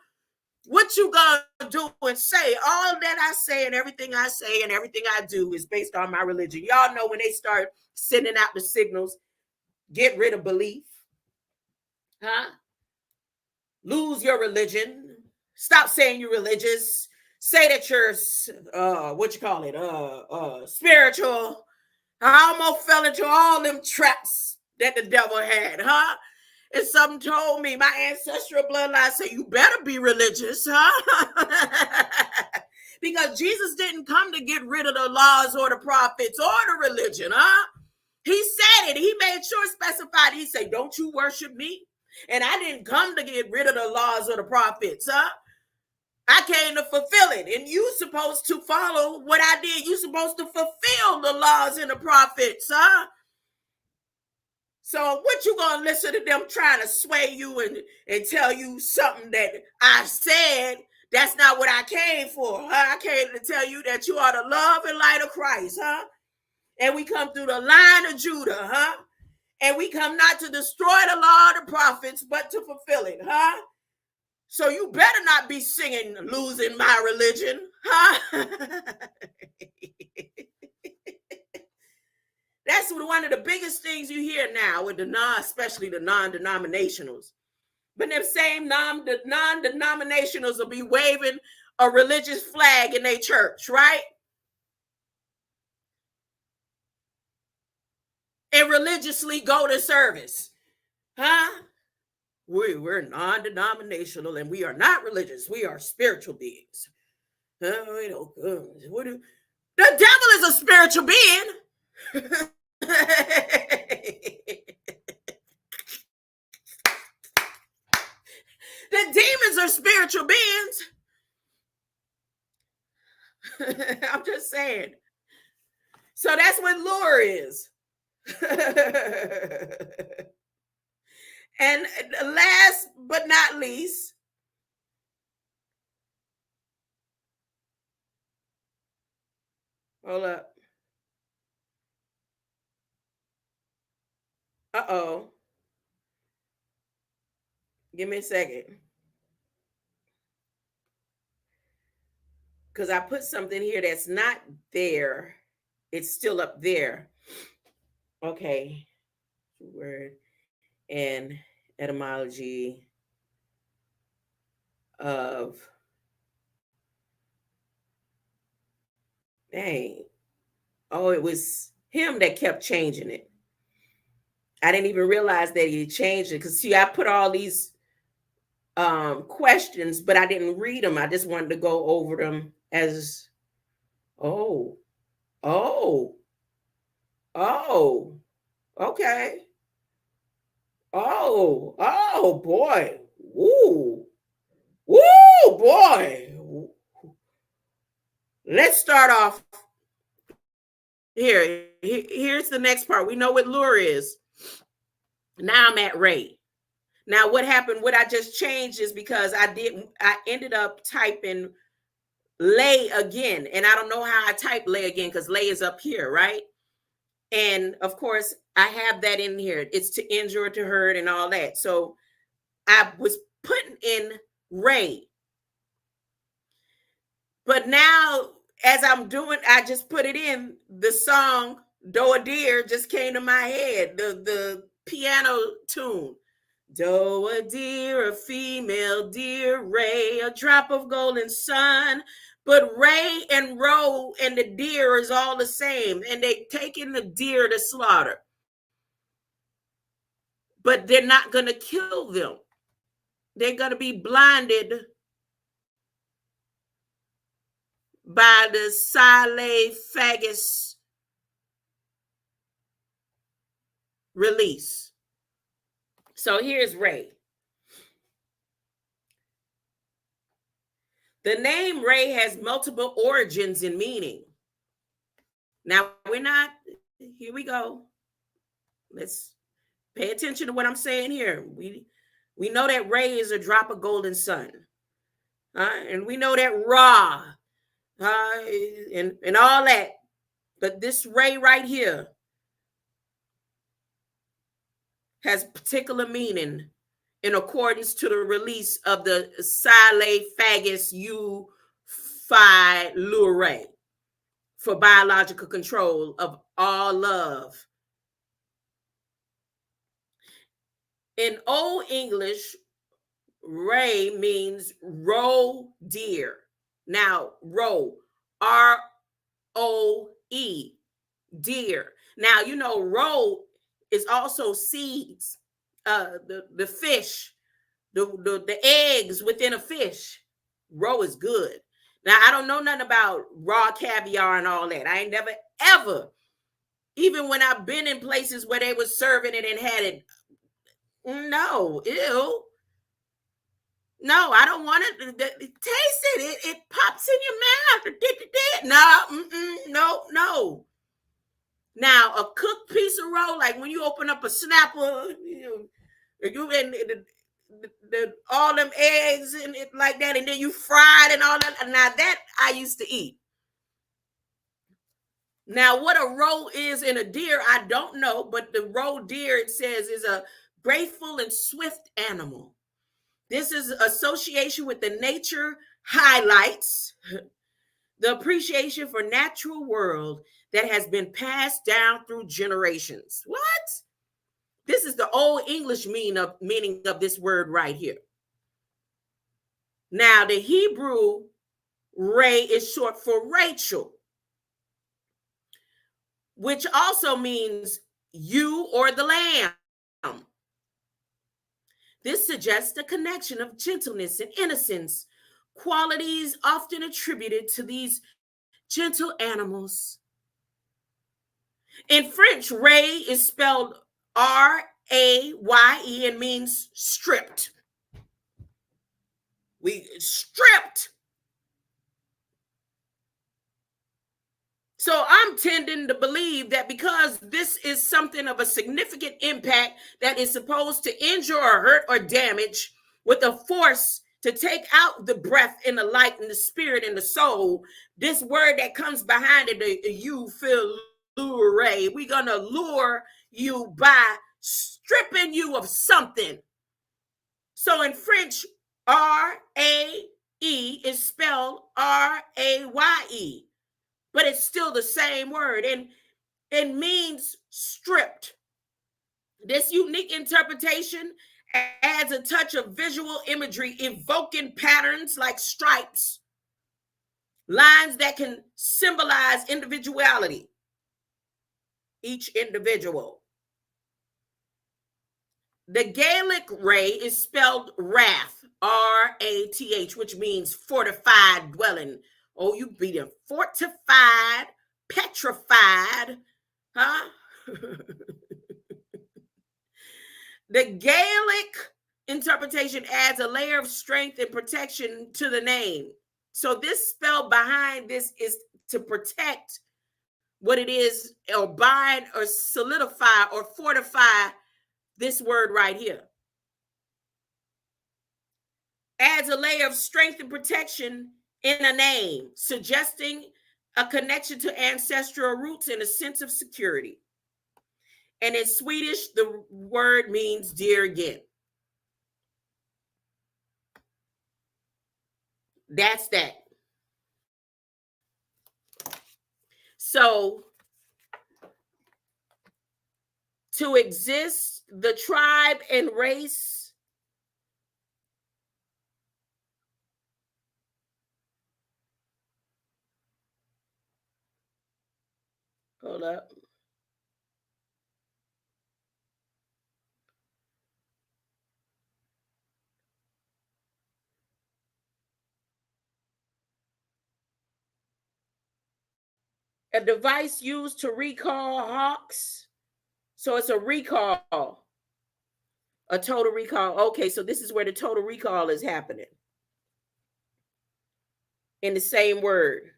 [SPEAKER 1] What you gonna do and say? All that I say and everything I say and everything I do is based on my religion. Y'all know when they start sending out the signals, get rid of belief, huh? Lose your religion. Stop saying you're religious. Say that you're spiritual. I almost fell into all them traps that the devil had, huh? And something told me, my ancestral bloodline said, you better be religious, huh? Because Jesus didn't come to get rid of the laws or the prophets or the religion, huh? He said it. He made sure specified. He said, don't you worship me? And I didn't come to get rid of the laws or the prophets, huh? I came to fulfill it. And you supposed to follow what I did. You supposed to fulfill the laws and the prophets, huh? So what you gonna listen to them trying to sway you and tell you something that I said? That's not what I came for, huh? I came to tell you that you are the love and light of Christ, huh? And we come through the line of Judah, huh? And we come not to destroy the law of the prophets, but to fulfill it, huh? So you better not be singing losing my religion, huh? That's one of the biggest things you hear now with especially the non-denominationals. But them same non-denominationals will be waving a religious flag in their church, right? And religiously go to service, huh? We're non-denominational and we are not religious. We are spiritual beings. The devil is a spiritual being. The demons are spiritual beings. I'm just saying. So that's what lure is. And last but not least, hold up. Uh-oh. Give me a second. Because I put something here that's not there. It's still up there. Okay. Word and etymology of dang. Oh, it was him that kept changing it. I didn't even realize that he changed it. Because see, I put all these questions, but I didn't read them. I just wanted to go over them as oh, oh, oh, okay. Oh boy. Woo. Woo boy. Let's start off here. Here's the next part. We know what lure is. Now I'm at Ray. Now what happened, what I just changed is because I ended up typing lay again. And I don't know how I type lay again because lay is up here, right? And of course, I have that in here. It's to injure, to hurt, and all that. So I was putting in Ray. But now, as I'm doing, I just put it in. The song "Do a Deer" just came to my head. The piano tune. Do a deer, a female deer, Ray, a drop of golden sun. But Ray and Roe and the deer is all the same, and they taking the deer to slaughter. But they're not going to kill them. They're going to be blinded by the PSYLLAEPHAGUS release. So here's Ray. The name Ray has multiple origins and meaning. Now, we're not, here we go. Let's pay attention to what I'm saying here. We know that Ray is a drop of golden sun. And we know that Ra, and all that. But this Ray right here has particular meaning in accordance to the release of the PSYLLAEPHAGUS EUPHYLLURAE for biological control of all love. In Old English, Ray means roe deer. Now, roe, R-O-E, deer. Now, you know, roe is also seeds, the fish, the eggs within a fish. Roe is good. Now, I don't know nothing about raw caviar and all that. I ain't never, ever, even when I've been in places where they were serving it and had it, no, ew. No, I don't want it. Taste it. It pops in your mouth. No, no. Now, a cooked piece of roe, like when you open up a snapper, you and all them eggs and it like that, and then you fry it and all that. Now that I used to eat. Now, what a roe is in a deer, I don't know, but the roe deer, it says, is a graceful and swift animal. This is association with the nature highlights the appreciation for natural world that has been passed down through generations. What? This is the Old English meaning of this word right here. Now, the Hebrew Ray is short for Rachel, which also means you or the lamb. This suggests a connection of gentleness and innocence, qualities often attributed to these gentle animals. In French, Ray is spelled R-A-Y-E and means stripped. We stripped. So I'm tending to believe that because this is something of a significant impact that is supposed to injure or hurt or damage with a force to take out the breath and the light and the spirit and the soul, this word that comes behind it, the EUPHYLLURAE, we're going to lure you by stripping you of something. So in French, R-A-E is spelled R-A-Y-E. But it's still the same word, and it means stripped. This unique interpretation adds a touch of visual imagery, evoking patterns like stripes, lines that can symbolize individuality, each individual. The Gaelic Ray is spelled wrath, R-A-T-H, which means fortified dwelling. Oh, you be fortified, petrified, huh? The Gaelic interpretation adds a layer of strength and protection to the name. So this spell behind this is to protect what it is, or bind or solidify or fortify this word right here. Adds a layer of strength and protection in a name, suggesting a connection to ancestral roots and a sense of security. And in Swedish, the word means dear again. That's that. So, to exist, the tribe and race hold up. A device used to recall hawks. So it's a recall. A total recall. Okay, so this is where the total recall is happening. In the same word.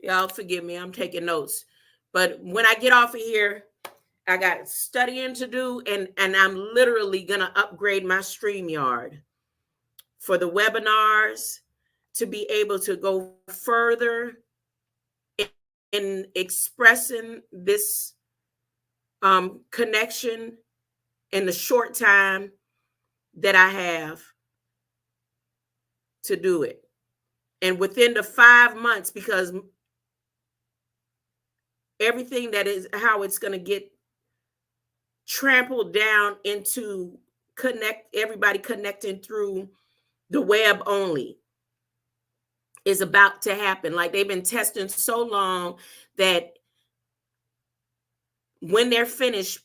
[SPEAKER 1] Y'all forgive me, I'm taking notes. But when I get off of here, I got studying to do, and I'm literally going to upgrade my StreamYard for the webinars to be able to go further in expressing this connection in the short time that I have to do it. And within the 5 months, because everything that is how it's going to get trampled down into everybody connecting through the web only is about to happen. Like, they've been testing so long that when they're finished,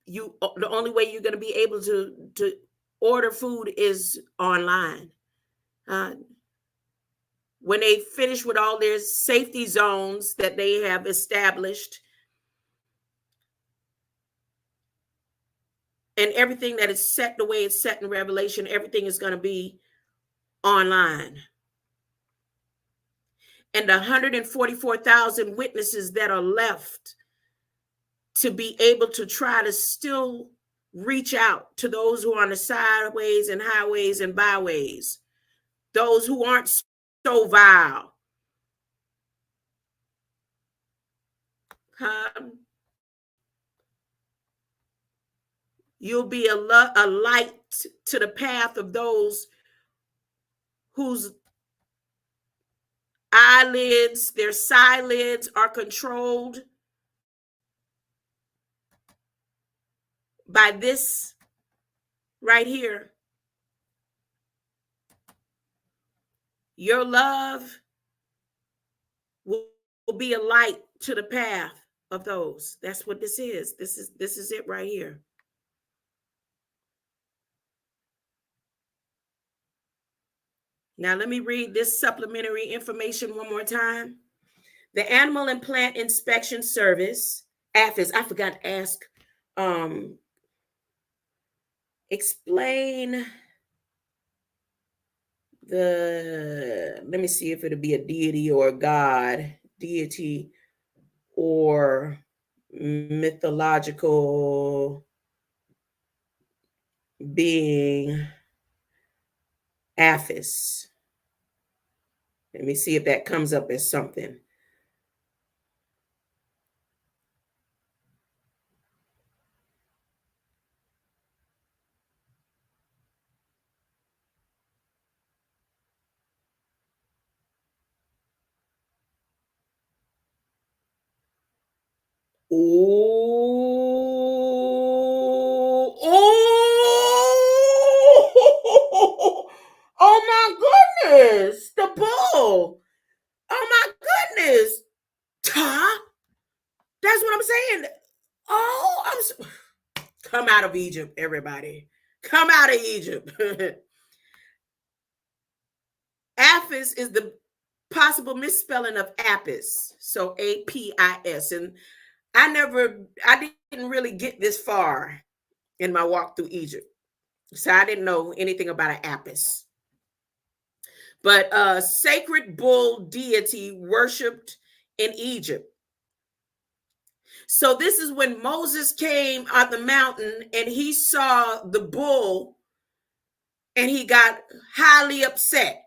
[SPEAKER 1] the only way you're going to be able to order food is online. When they finish with all their safety zones that they have established, and everything that is set the way it's set in Revelation, everything is going to be online. And the 144,000 witnesses that are left to be able to try to still reach out to those who are on the sideways and highways and byways, those who aren't so vile. You'll be a light to the path of those whose eyelids, their eyelids are controlled by this right here. Your love will be a light to the path of those. That's what this is. This is it right here. Now, let me read this supplementary information one more time. The Animal and Plant Inspection Service, APHIS, I forgot to ask, explain let me see if it'll be a deity or a god, deity or mythological being, APHIS. Let me see if that comes up as something. Oh my goodness, the bull. Oh my goodness. Huh? That's what I'm saying. Oh, come out of Egypt, everybody. Come out of Egypt. Apis is the possible misspelling of Apis. So APIS. And I didn't really get this far in my walk through Egypt. So I didn't know anything about an Apis. But a sacred bull deity worshipped in Egypt. So this is when Moses came on the mountain and he saw the bull and he got highly upset.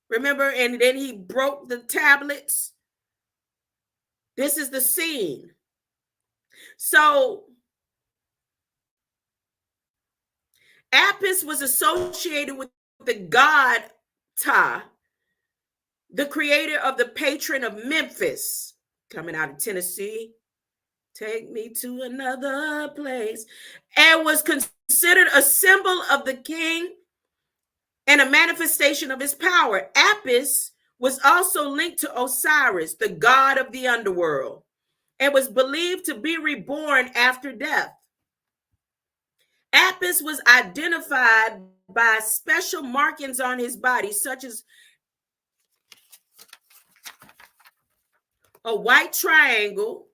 [SPEAKER 1] Remember? And then he broke the tablets. This is the scene. So Apis was associated with the god Ptah, the creator of the patron of Memphis, coming out of Tennessee. Take me to another place. And was considered a symbol of the king and a manifestation of his power. Apis was also linked to Osiris, the god of the underworld, and was believed to be reborn after death. Apis was identified by special markings on his body, such as a white triangle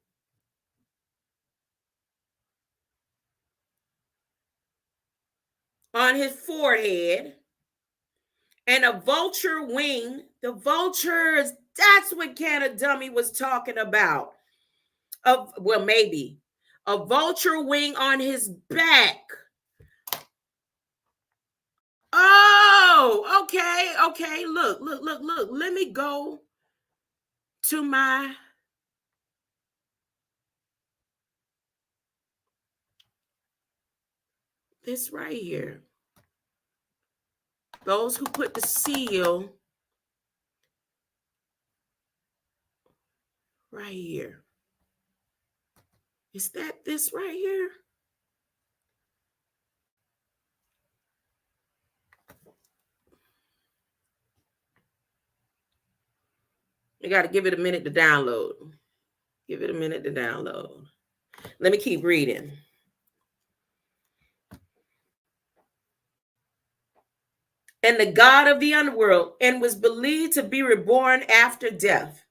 [SPEAKER 1] on his forehead, and a vulture wing. The vultures, that's what Canna Dummy was talking about. Well, maybe. A vulture wing on his back. Oh, okay. Look. Let me go to this right here. Those who put the seal right here. Is that this right here? You got to give it a minute to download. Give it a minute to download. Let me keep reading. And the god of the underworld, and was believed to be reborn after death.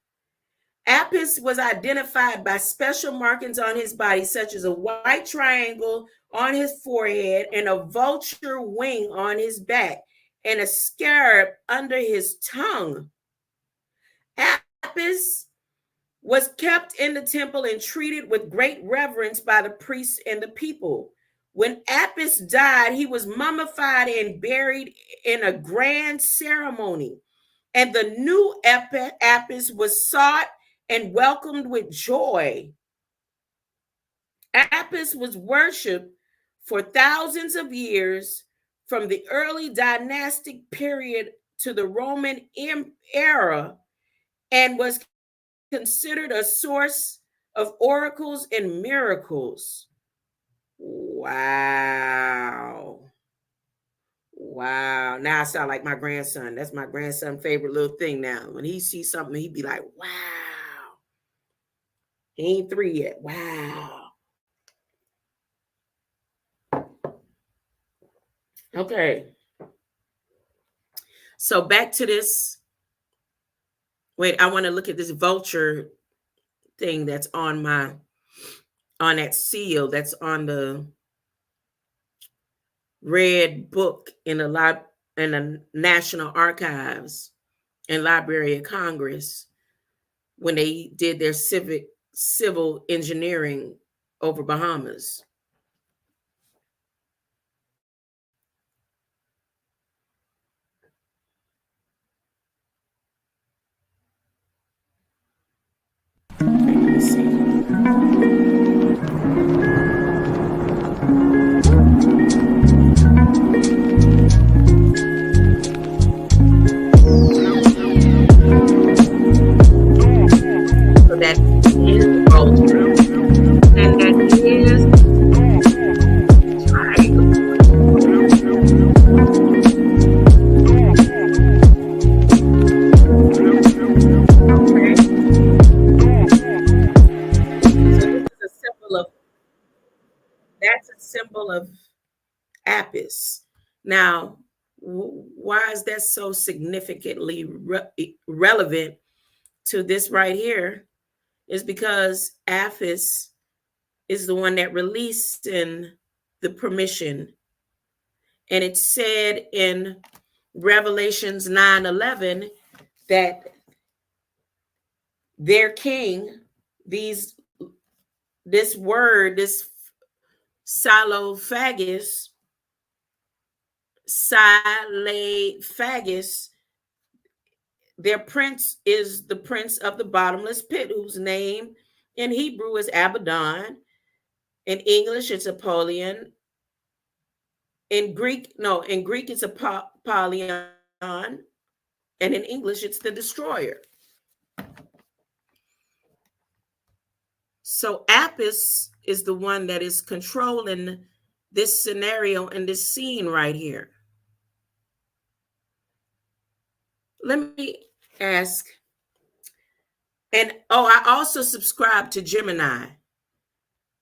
[SPEAKER 1] Apis was identified by special markings on his body, such as a white triangle on his forehead and a vulture wing on his back and a scarab under his tongue. Apis was kept in the temple and treated with great reverence by the priests and the people. When Apis died, he was mummified and buried in a grand ceremony. And the new Apis was sought and welcomed with joy. Apis was worshipped for thousands of years, from the early dynastic period to the Roman era, and was considered a source of oracles and miracles. Wow. Now I sound like my grandson. That's my grandson's favorite little thing now. When he sees something, he'd be like, wow. He ain't 3 yet. Wow. Okay. So back to this. Wait, I want to look at this vulture thing that's on that seal that's on the red book in the National Archives and Library of Congress when they did their civil engineering over Bahamas. Okay, let me see. So that is the vulture, and that is triangle. Okay. So that's a symbol of Apis. Now, why is that so significantly relevant to this right here? Is because Apis is the one that released in the permission. And it said in Revelations 9:11 that their king, this PSYLLAEPHAGUS, their prince is the prince of the bottomless pit, whose name in Hebrew is Abaddon. In English, it's Apollyon. In Greek it's Apollyon. And in English, it's the destroyer. So Apis is the one that is controlling this scenario and this scene right here. Let me ask, and I also subscribe to Gemini.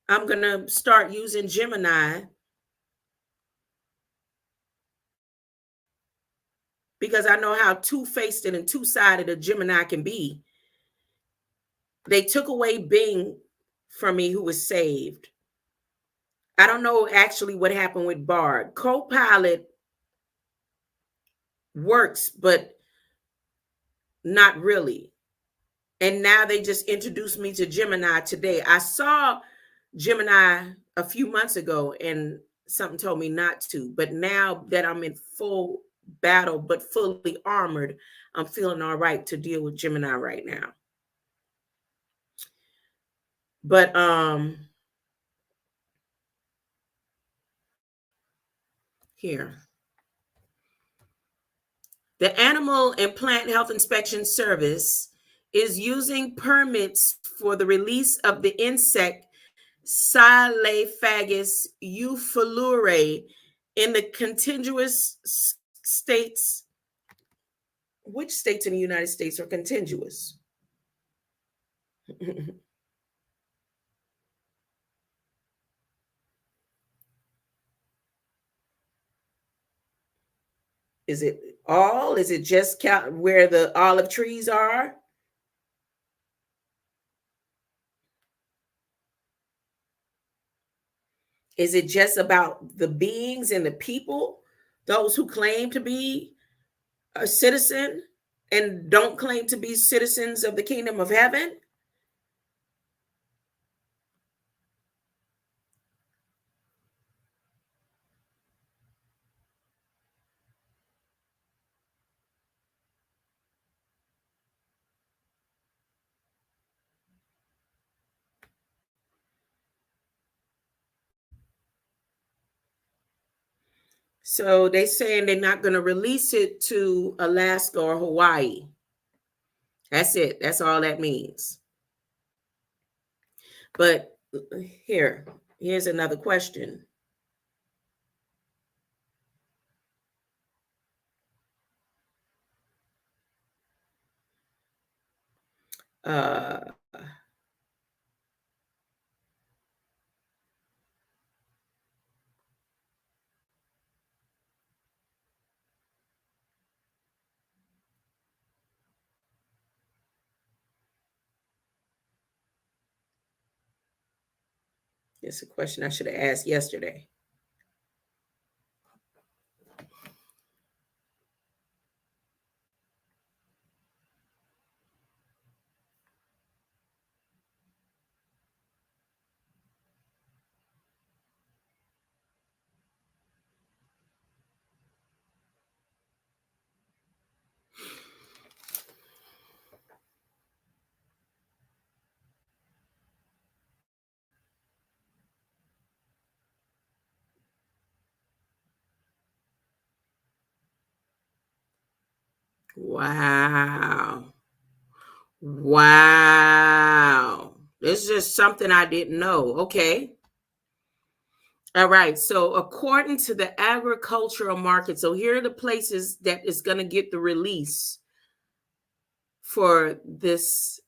[SPEAKER 1] I'm going to start using Gemini because I know how two-faced and two-sided a Gemini can be. They took away Bing from me, who was saved. I don't know actually what happened with Bard. Copilot works, but not really. And now they just introduced me to Gemini today. I saw Gemini a few months ago and something told me not to. But now that I'm in full battle, but fully armored, I'm feeling all right to deal with Gemini right now. But here. The Animal and Plant Health Inspection Service is using permits for the release of the insect PSYLLAEPHAGUS EUPHYLLURAE in the contiguous states. Which states in the United States are contiguous? Is it all? Is it just where the olive trees are? Is it just about the beings and the people, those who claim to be a citizen and don't claim to be citizens of the kingdom of heaven? So they're saying they're not going to release it to Alaska or Hawaii. That's it. That's all that means. But here's another question. It's a question I should have asked yesterday. Wow. Wow. This is just something I didn't know. Okay. All right. So, according to the agricultural market, so here are the places that is going to get the release for this.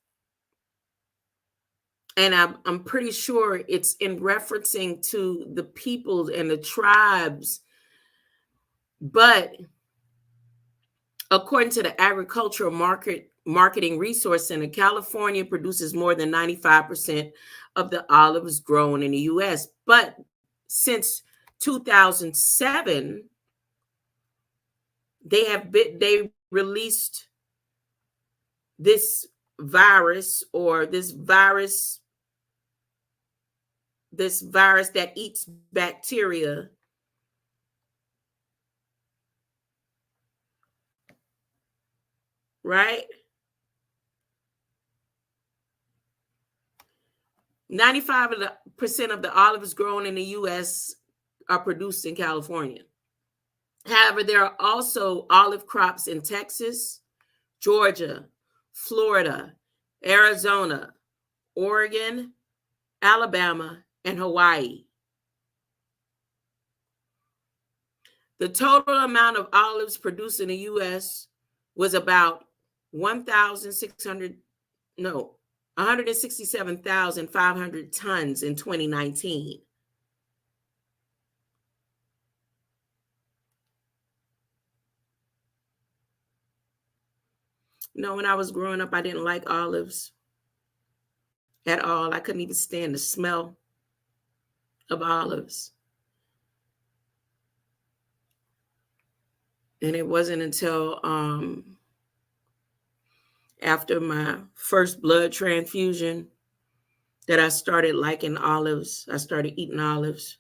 [SPEAKER 1] And I'm pretty sure it's in referencing to the peoples and the tribes. But according to the Agricultural Marketing Resource Center, California produces more than 95% of the olives grown in the U.S. But since 2007, they released this virus that eats bacteria, right? 95% of the olives grown in the U.S. are produced in California. However, there are also olive crops in Texas, Georgia, Florida, Arizona, Oregon, Alabama, and Hawaii. The total amount of olives produced in the U.S. was about 167,500 tons in 2019. When I was growing up, I didn't like olives at all. I couldn't even stand the smell. of olives. And it wasn't until after my first blood transfusion that I started liking olives. I started eating olives.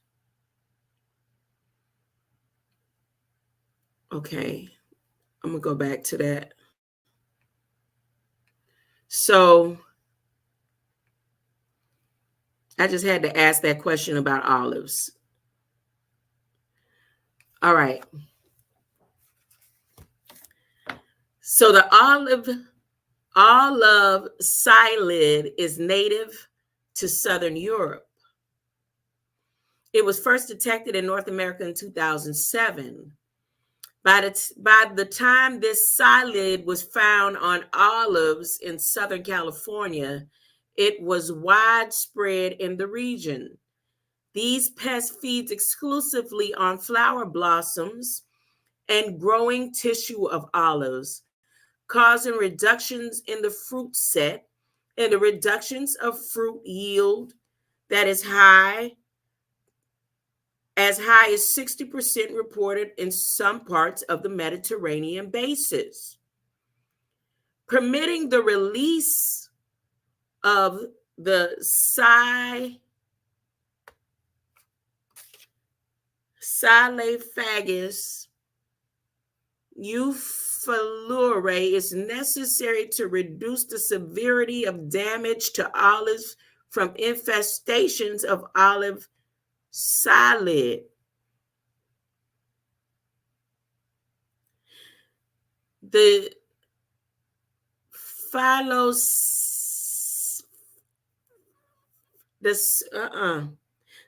[SPEAKER 1] Okay, I'm going to go back to that. So I just had to ask that question about olives. All right. So the olive psyllid is native to Southern Europe. It was first detected in North America in 2007. By the time this psyllid was found on olives in Southern California, it was widespread in the region. These pests feed exclusively on flower blossoms and growing tissue of olives, causing reductions in the fruit set and the reductions of fruit yield that is as high as 60% reported in some parts of the Mediterranean basins. Permitting the release of the PSYLLAEPHAGUS EUPHYLLURAE is necessary to reduce the severity of damage to olives from infestations of olive psyllid. The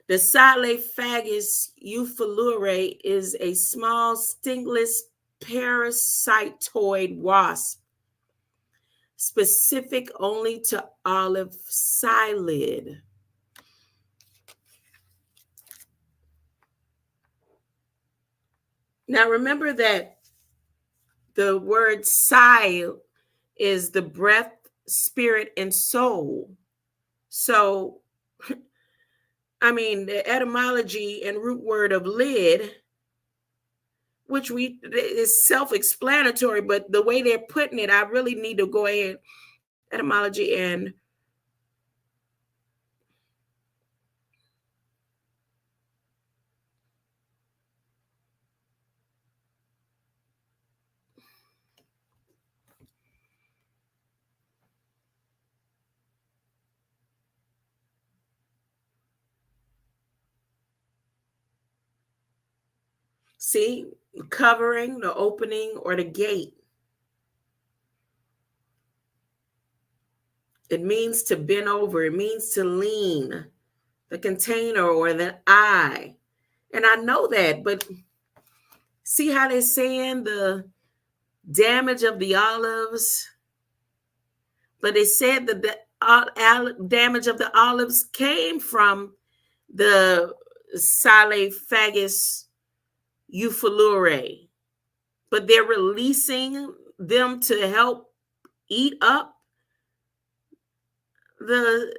[SPEAKER 1] PSYLLAEPHAGUS EUPHYLLURAE is a small stingless parasitoid wasp specific only to olive psyllid. Now remember that the word psy is the breath, spirit, and soul. So, I mean, the etymology and root word of lid, which is self-explanatory, but the way they're putting it, I really need to go ahead, etymology and see, covering, the opening, or the gate. It means to bend over. It means to lean, the container or the eye. And I know that, but see how they're saying the damage of the olives? But they said that the damage of the olives came from the PSYLLAEPHAGUS EUPHYLLURAE. But they're releasing them to help eat up the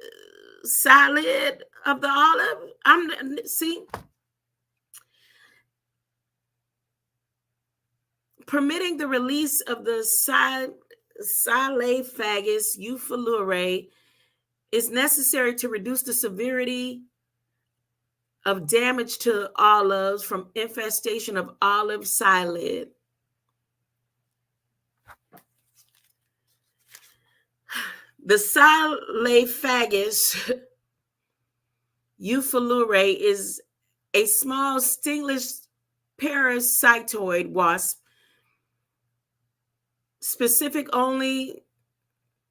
[SPEAKER 1] psyllid of the olive. Permitting the release of the PSYLLAEPHAGUS EUPHYLLURAE is necessary to reduce the severity of damage to olives from infestation of olive psyllid. The PSYLLAEPHAGUS EUPHYLLURAE is a small stingless parasitoid wasp specific only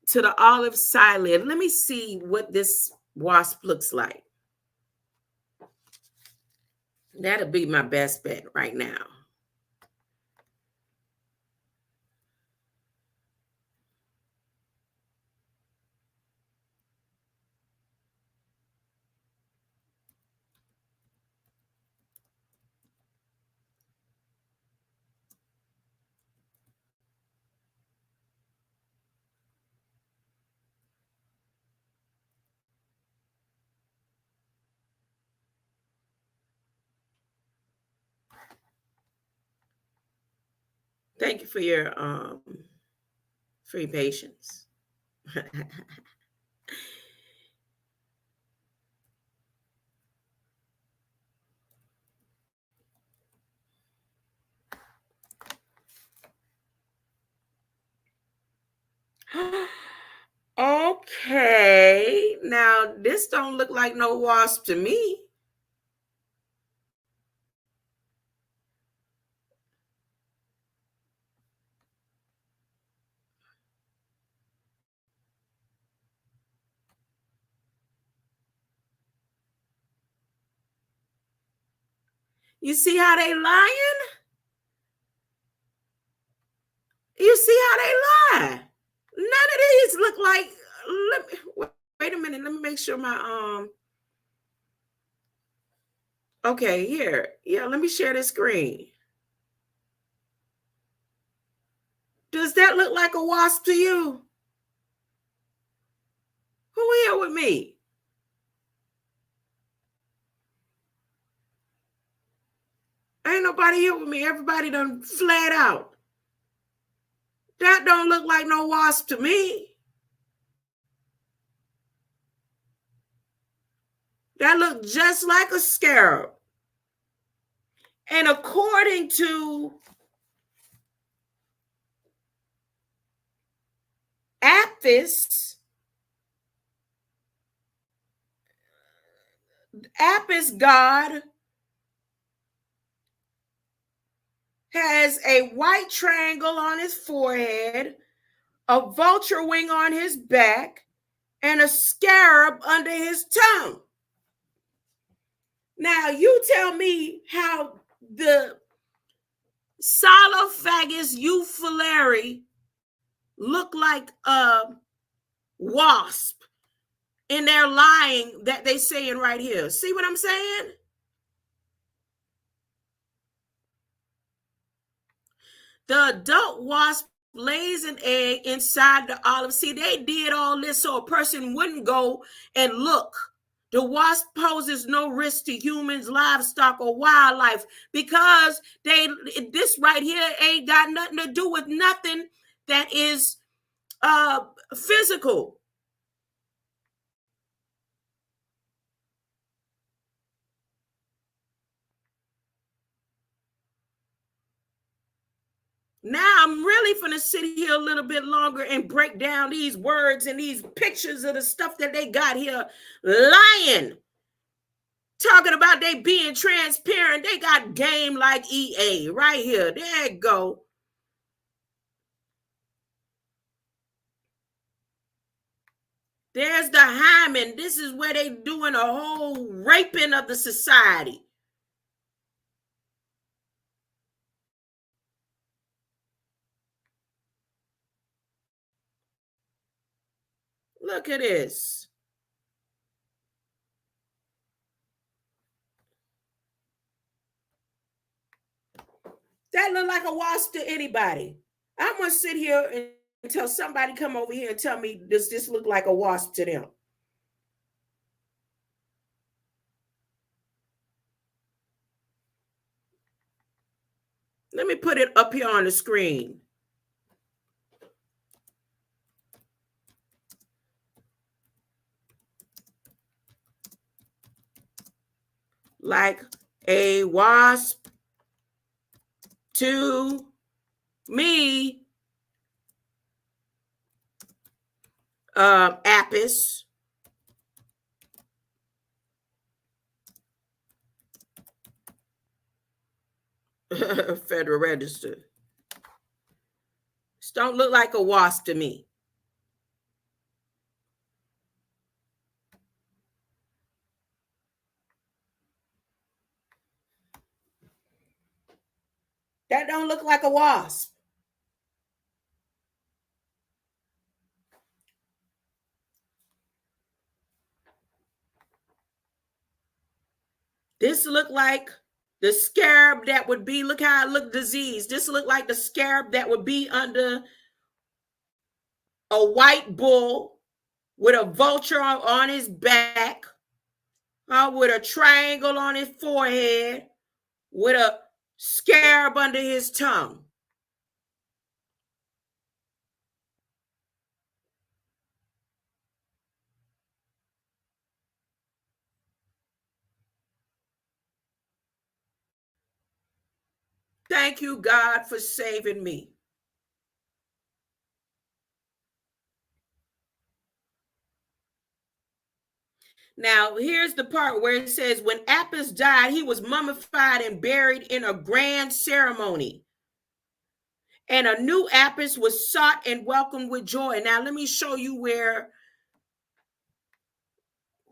[SPEAKER 1] to the olive psyllid. Let me see what this wasp looks like. That'll be my best bet right now. Thank you for your free patience. Okay, now this don't look like no wasp to me. You see how they lying? You see how they lie? None of these look like. Let me wait a minute. Let me make sure my Okay, here. Yeah, let me share this screen. Does that look like a wasp to you? Who here with me? Ain't nobody here with me. Everybody done flat out. That don't look like no wasp to me. That look just like a scarab. And according to Apis god has a white triangle on his forehead, a vulture wing on his back, and a scarab under his tongue. Now, you tell me how the PSYLLAEPHAGUS EUPHYLLURAE look like a wasp in their lying that they saying right here. See what I'm saying? The adult wasp lays an egg inside the olive. See, they did all this so a person wouldn't go and look. The wasp poses no risk to humans, livestock, or wildlife because this right here ain't got nothing to do with nothing that is physical. Now I'm really gonna sit here a little bit longer and break down these words and these pictures of the stuff that they got here lying. Talking about they being transparent. They got game like EA right here. There you go. There's the hymen. This is where they doing a whole raping of the society. Look at this. That look like a wasp to anybody. I'm gonna sit here until somebody come over here and tell me, does this look like a wasp to them? Let me put it up here on the screen. Like a wasp to me, Apis. Federal Register. This don't look like a wasp to me. That don't look like a wasp. This look like the scarab that would be, look how it look diseased. This look like the scarab that would be under a white bull with a vulture on his back, with a triangle on his forehead, with a scarab under his tongue. Thank you, God, for saving me. Now, here's the part where it says, when Apis died, he was mummified and buried in a grand ceremony. And a new Apis was sought and welcomed with joy. Now, let me show you where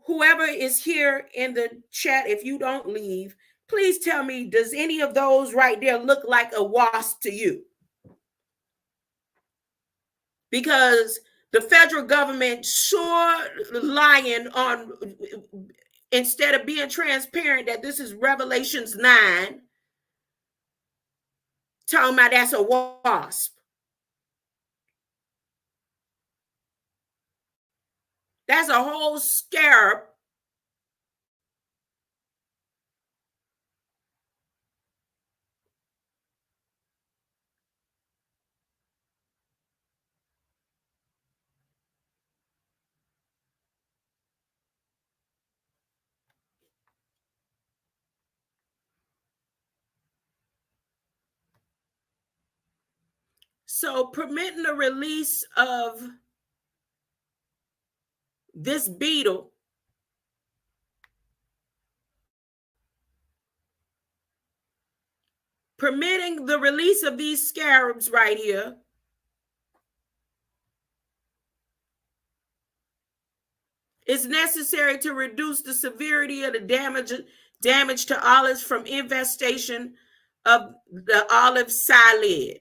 [SPEAKER 1] whoever is here in the chat, if you don't leave, please tell me, does any of those right there look like a wasp to you? Because the federal government sure lying on, instead of being transparent that this is Revelations 9, talking about that's a wasp. That's a whole scarab. So permitting the release of this beetle permitting the release of these scarabs right here is necessary to reduce the severity of the damage to olives from infestation of the olive psyllid.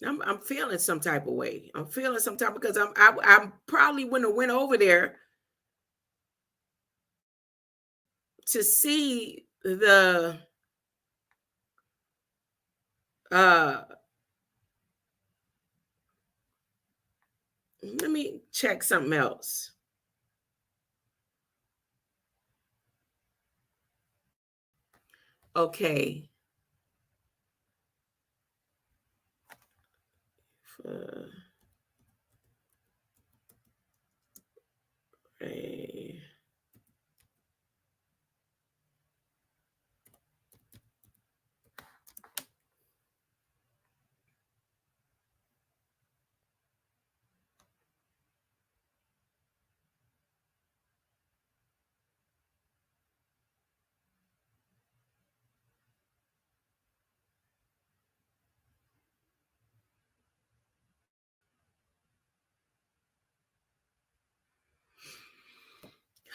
[SPEAKER 1] I'm feeling some type of way. I'm feeling some type because I probably wouldn't have went over there to see the let me check something else. Okay.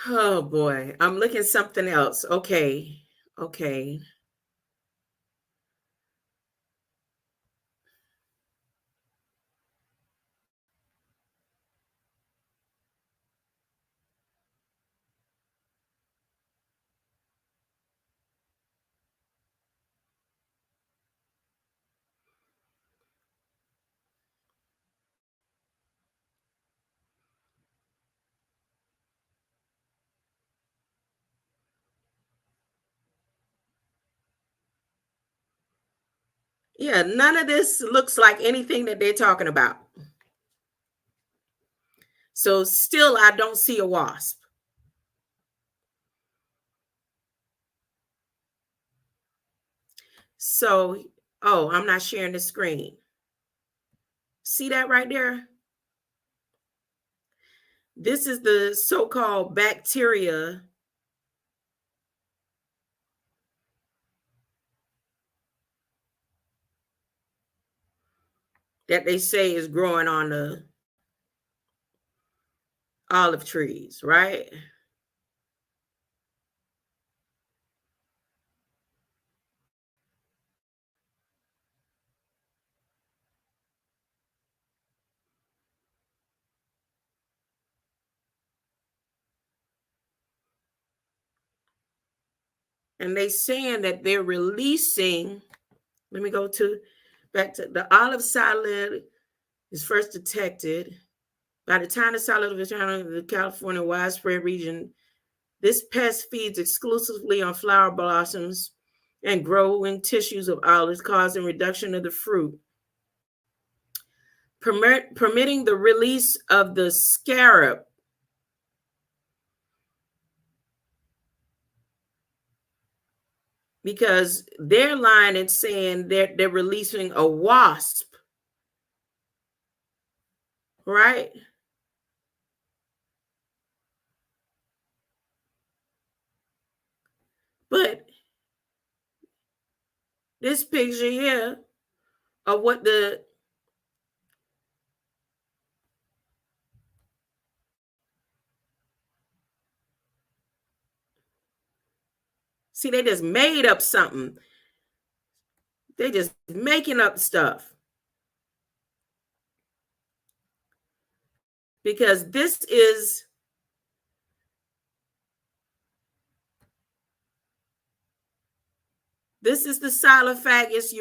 [SPEAKER 1] Oh boy, I'm looking something else. Okay. Okay. Yeah, none of this looks like anything that they're talking about. So still I don't see a wasp. So, oh, I'm not sharing the screen. See that right there? This is the so-called bacteria that they say is growing on the olive trees, right? And they saying that they're releasing, let me go to back to the olive psyllid is first detected. By the time the solid vagina of the California widespread region, this pest feeds exclusively on flower blossoms and growing tissues of olives, causing reduction of the fruit, permitting the release of the scarab. Because their line is saying they're releasing a wasp, right? But this picture here of what see, they just made up something. They just making up stuff. Because this is the PSYLLAEPHAGUS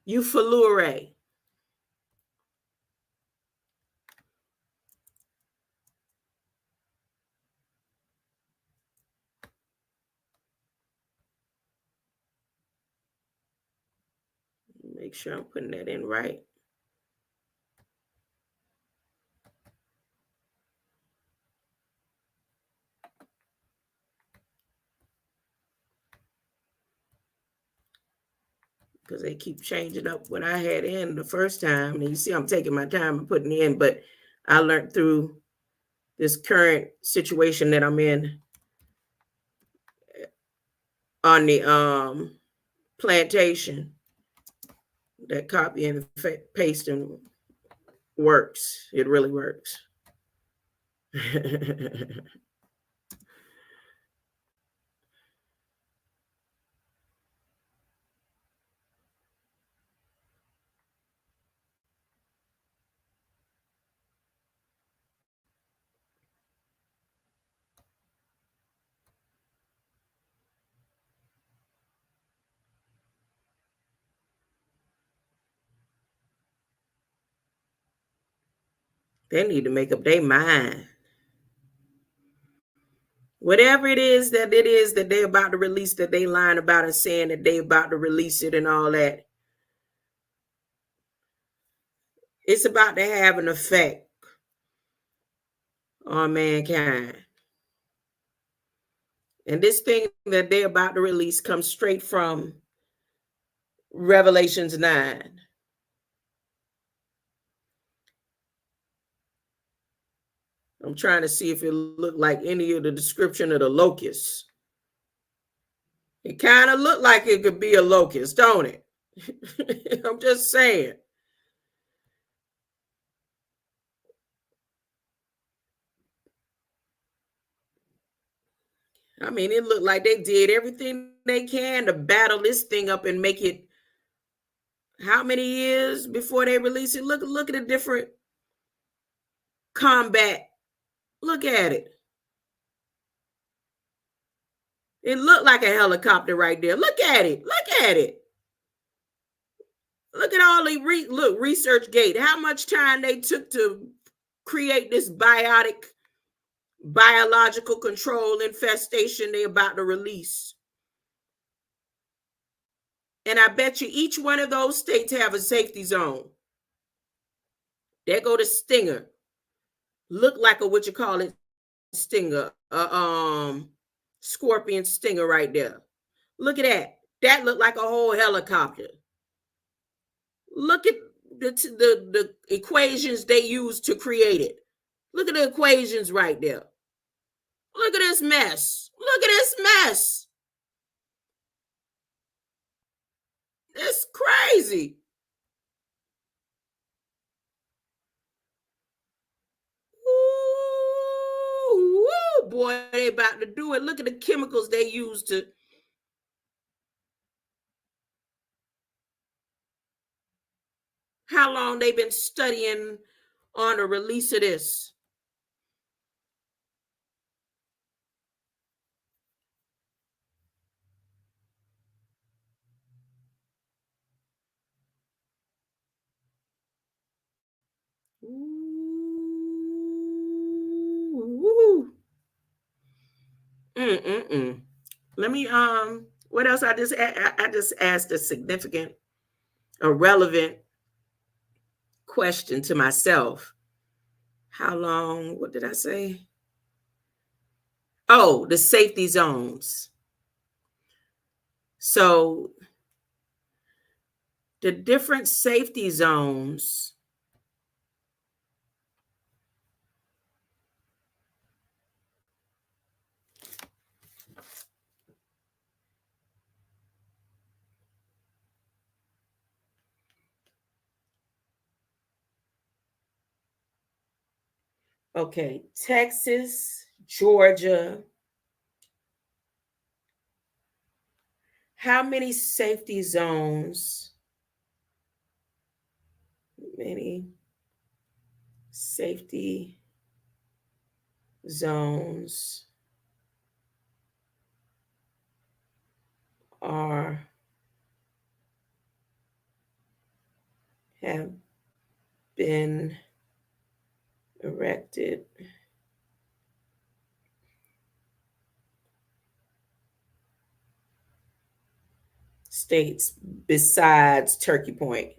[SPEAKER 1] EUPHYLLURAE. Make sure I'm putting that in right. Because they keep changing up what I had in the first time. And you see, I'm taking my time and putting in, but I learned through this current situation that I'm in on the plantation that copy and pasting works. It really works. They need to make up their mind. Whatever it is that they're about to release, that they lying about and saying that they about to release it and all that, it's about to have an effect on mankind. And this thing that they're about to release comes straight from Revelations 9. I'm trying to see if it looked like any of the description of the locusts. It kind of looked like it could be a locust, don't it? I'm just saying. I mean, it looked like they did everything they can to battle this thing up and make it how many years before they release it? Look at the different combat. Look at it. It looked like a helicopter right there. Look at it. Look at it. Look at all the research gate. How much time they took to create this biological control infestation they about to release. And I bet you each one of those states have a safety zone. There go the stinger. Look like a what you call it stinger. Scorpion stinger right there. Look at that. That looked like a whole helicopter. Look at the equations they used to create it. Look at the equations right there. Look at this mess. Look at this mess. It's crazy. Ooh, woo, boy, they about to do it. Look at the chemicals they use to. How long they been studying on the release of this. Ooh. Let me what else? I just asked a significant, a relevant question to myself. How long? What did I say? Oh, the safety zones. So the different safety zones okay, Texas, Georgia. How many safety zones? Many safety zones have been erected states besides Turkey Point?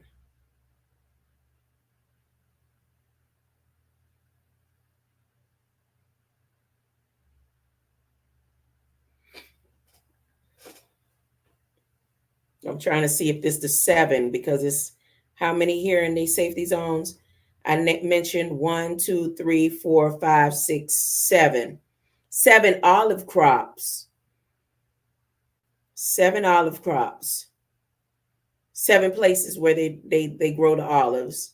[SPEAKER 1] I'm trying to see if this is the 7 because it's how many here in these safety zones? I mentioned 1, 2, 3, 4, 5, 6, 7. 7 olive crops. 7 olive crops. 7 places where they grow the olives.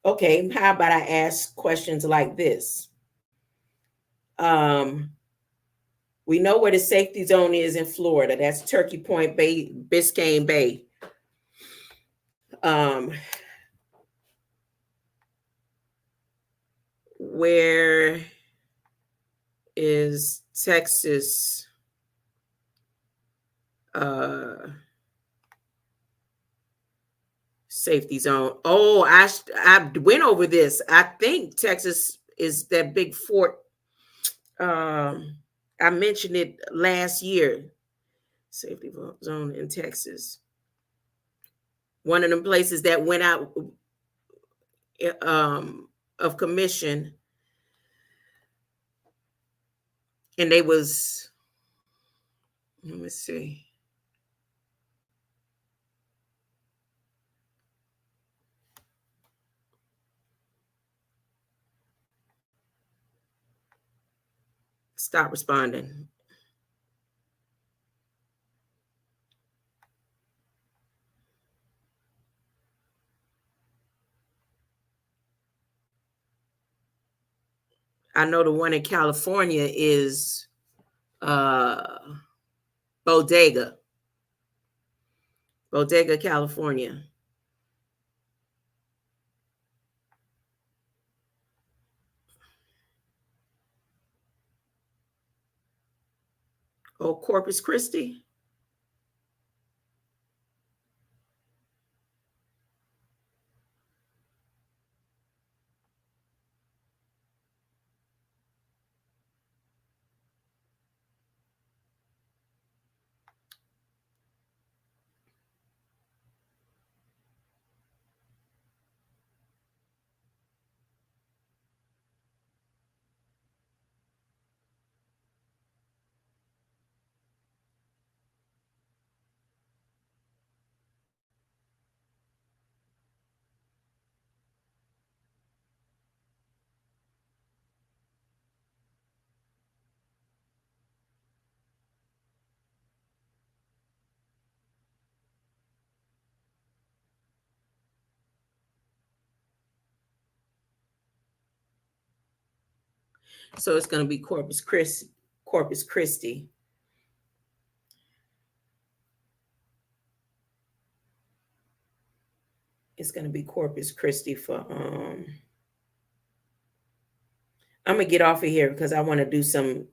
[SPEAKER 1] Okay, how about I ask questions like this? We know where the safety zone is in Florida. That's Turkey Point Bay, Biscayne Bay. Where is Texas? Safety zone. Oh, I went over this. I think Texas is that big fort. I mentioned it last year. Safety zone in Texas. One of them places that went out of commission, and they was. Let me see. Stop responding. I know the one in California is Bodega, California. Oh, Corpus Christi. So it's going to be Corpus Christi. it's going to be Corpus Christi for I'm going to get off of here because I want to do some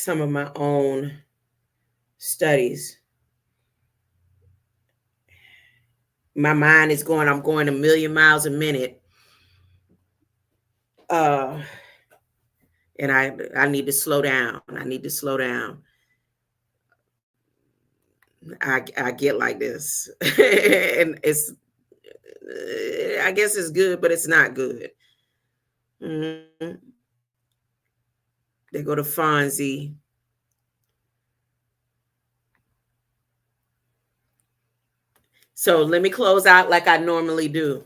[SPEAKER 1] of my own studies. My mind is going, I'm going a million miles a minute. And I need to slow down. I need to slow down. I get like this. And it's, I guess it's good, but it's not good. Mm-hmm. They go to Fonzie. So let me close out like I normally do.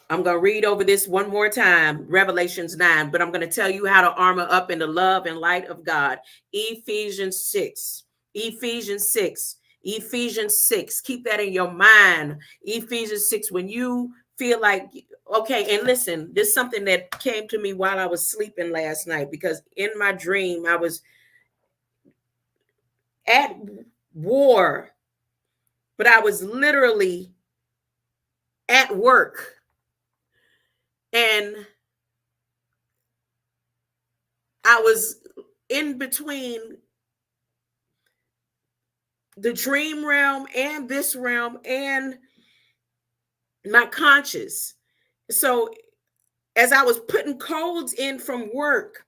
[SPEAKER 1] I'm going to read over this one more time, Revelations 9, but I'm going to tell you how to armor up in the love and light of God. Ephesians 6. Ephesians 6. Ephesians 6. Keep that in your mind. Ephesians 6. When you feel like, okay, and listen, this is something that came to me while I was sleeping last night, because in my dream, I was at war, but I was literally at work. And I was in between the dream realm and this realm and my conscious. So as I was putting codes in from work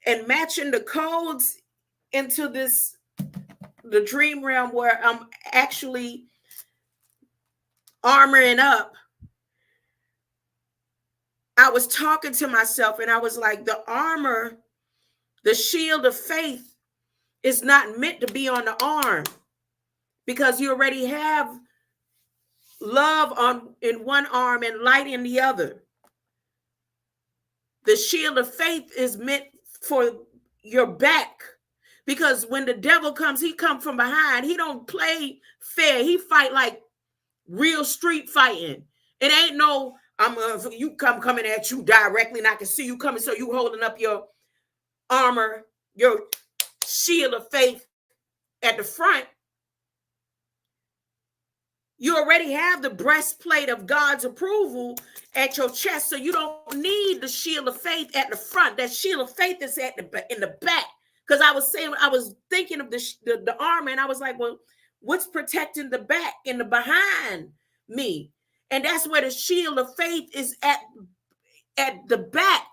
[SPEAKER 1] and matching the codes into the dream realm where I'm actually armoring up, I was talking to myself and I was like, the armor, the shield of faith is not meant to be on the arm, because you already have love in one arm and light in the other. The shield of faith is meant for your back, because when the devil comes, he comes from behind. He don't play fair. He fight like real street fighting. It ain't no, you coming at you directly and I can see you coming, so you holding up your armor, your shield of faith at the front. You already have the breastplate of God's approval at your chest, so you don't need the shield of faith at the front. That shield of faith is in the back. Because I was thinking of the armor, and I was like, well, what's protecting the back and the behind me? And that's where the shield of faith is at the back.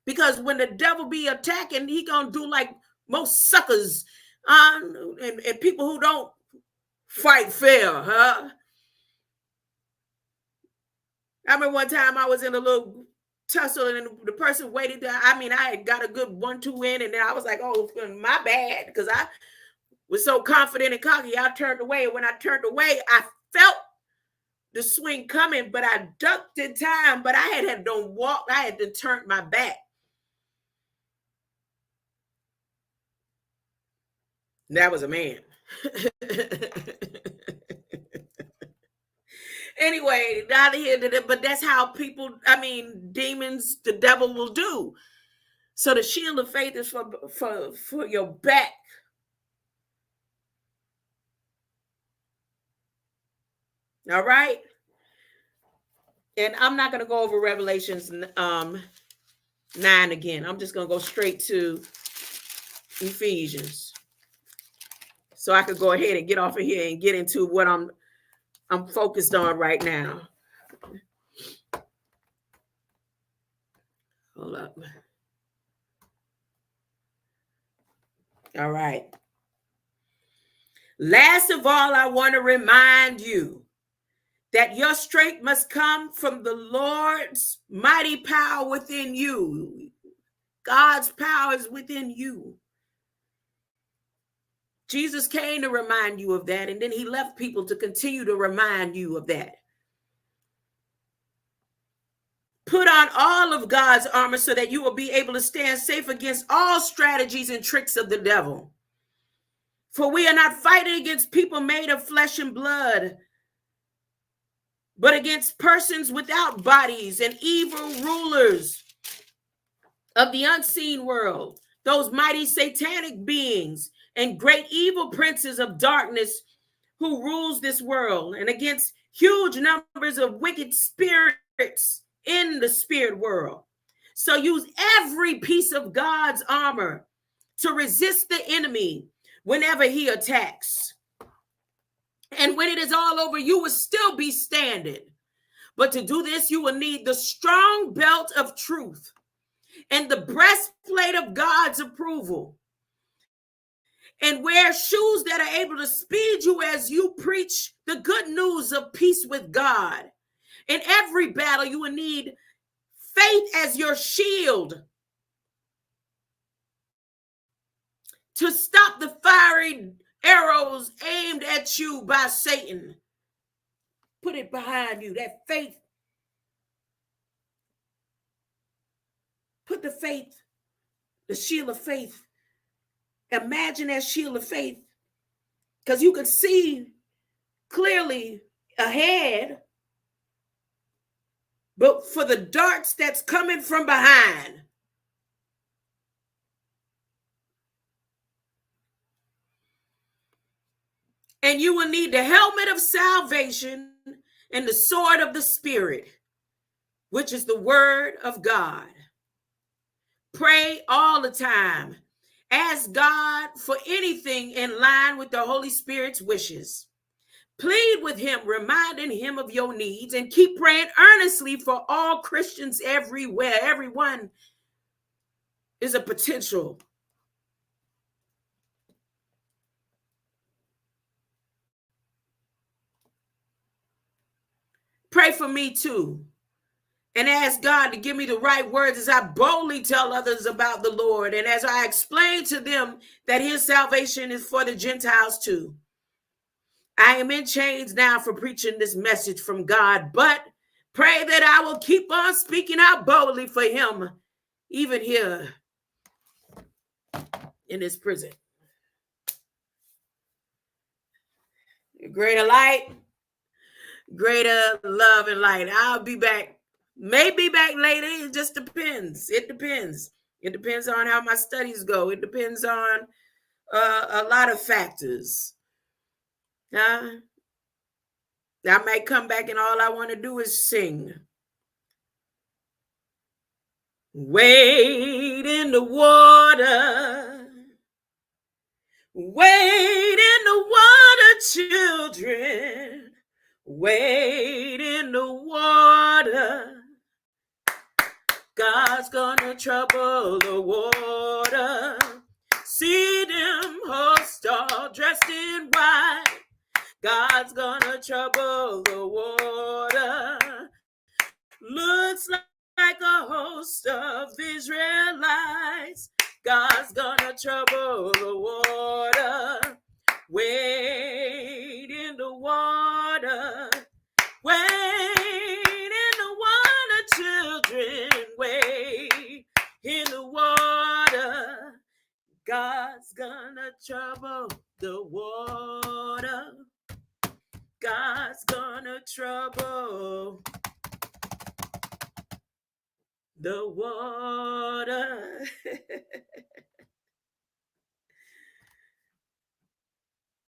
[SPEAKER 1] Because when the devil be attacking, he gonna do like most suckers and people who don't fight fair, huh? I remember one time I was in a little tussle and the person waited. I had got a good 1-2 in, and then I was like, oh, my bad, because I was so confident and cocky. I turned away, and when I turned away, I felt the swing coming, but I ducked in time, but I had to walk. I had to turn my back. That was a man. Anyway, out of here, but that's how people, demons, the devil will do. So the shield of faith is for your back. All right. And I'm not going to go over Revelations 9 again. I'm just going to go straight to Ephesians, so I could go ahead and get off of here and get into what I'm focused on right now. Hold up. All right. Last of all, I want to remind you that your strength must come from the Lord's mighty power within you. God's power is within you. Jesus came to remind you of that, and then he left people to continue to remind you of that. Put on all of God's armor so that you will be able to stand safe against all strategies and tricks of the devil. For we are not fighting against people made of flesh and blood, but against persons without bodies and evil rulers of the unseen world, those mighty satanic beings and great evil princes of darkness who rules this world and against huge numbers of wicked spirits in the spirit world. So use every piece of God's armor to resist the enemy whenever he attacks. And when it is all over, you will still be standing. But to do this, you will need the strong belt of truth and the breastplate of God's approval. And wear shoes that are able to speed you as you preach the good news of peace with God. In every battle, you will need faith as your shield to stop the fiery arrows aimed at you by Satan. Put it behind you, that faith. Put the faith, the shield of faith. Imagine that shield of faith, because you can see clearly ahead, but for the darts that's coming from behind. And you will need the helmet of salvation and the sword of the Spirit, which is the word of God. Pray all the time. Ask God for anything in line with the Holy Spirit's wishes. Plead with him, reminding him of your needs, and keep praying earnestly for all Christians everywhere. Everyone is a potential. Pray for me too. And ask God to give me the right words as I boldly tell others about the Lord. And as I explain to them that his salvation is for the Gentiles too. I am in chains now for preaching this message from God, but pray that I will keep on speaking out boldly for him, even here in this prison. Greater light, greater love and light. I'll be back. Maybe back later. It just depends. It depends. It depends on how my studies go. It depends on a lot of factors. I might come back and all I want to do is sing. Wade in the water. Wade in the water, children. Wade in the water. God's gonna trouble the water. See them hosts all dressed in white. God's gonna trouble the water. Looks like a host of Israelites. God's gonna trouble the water. Wade in the water. Wade in the water, children. Wade in the water. God's gonna trouble the water. God's gonna trouble the water.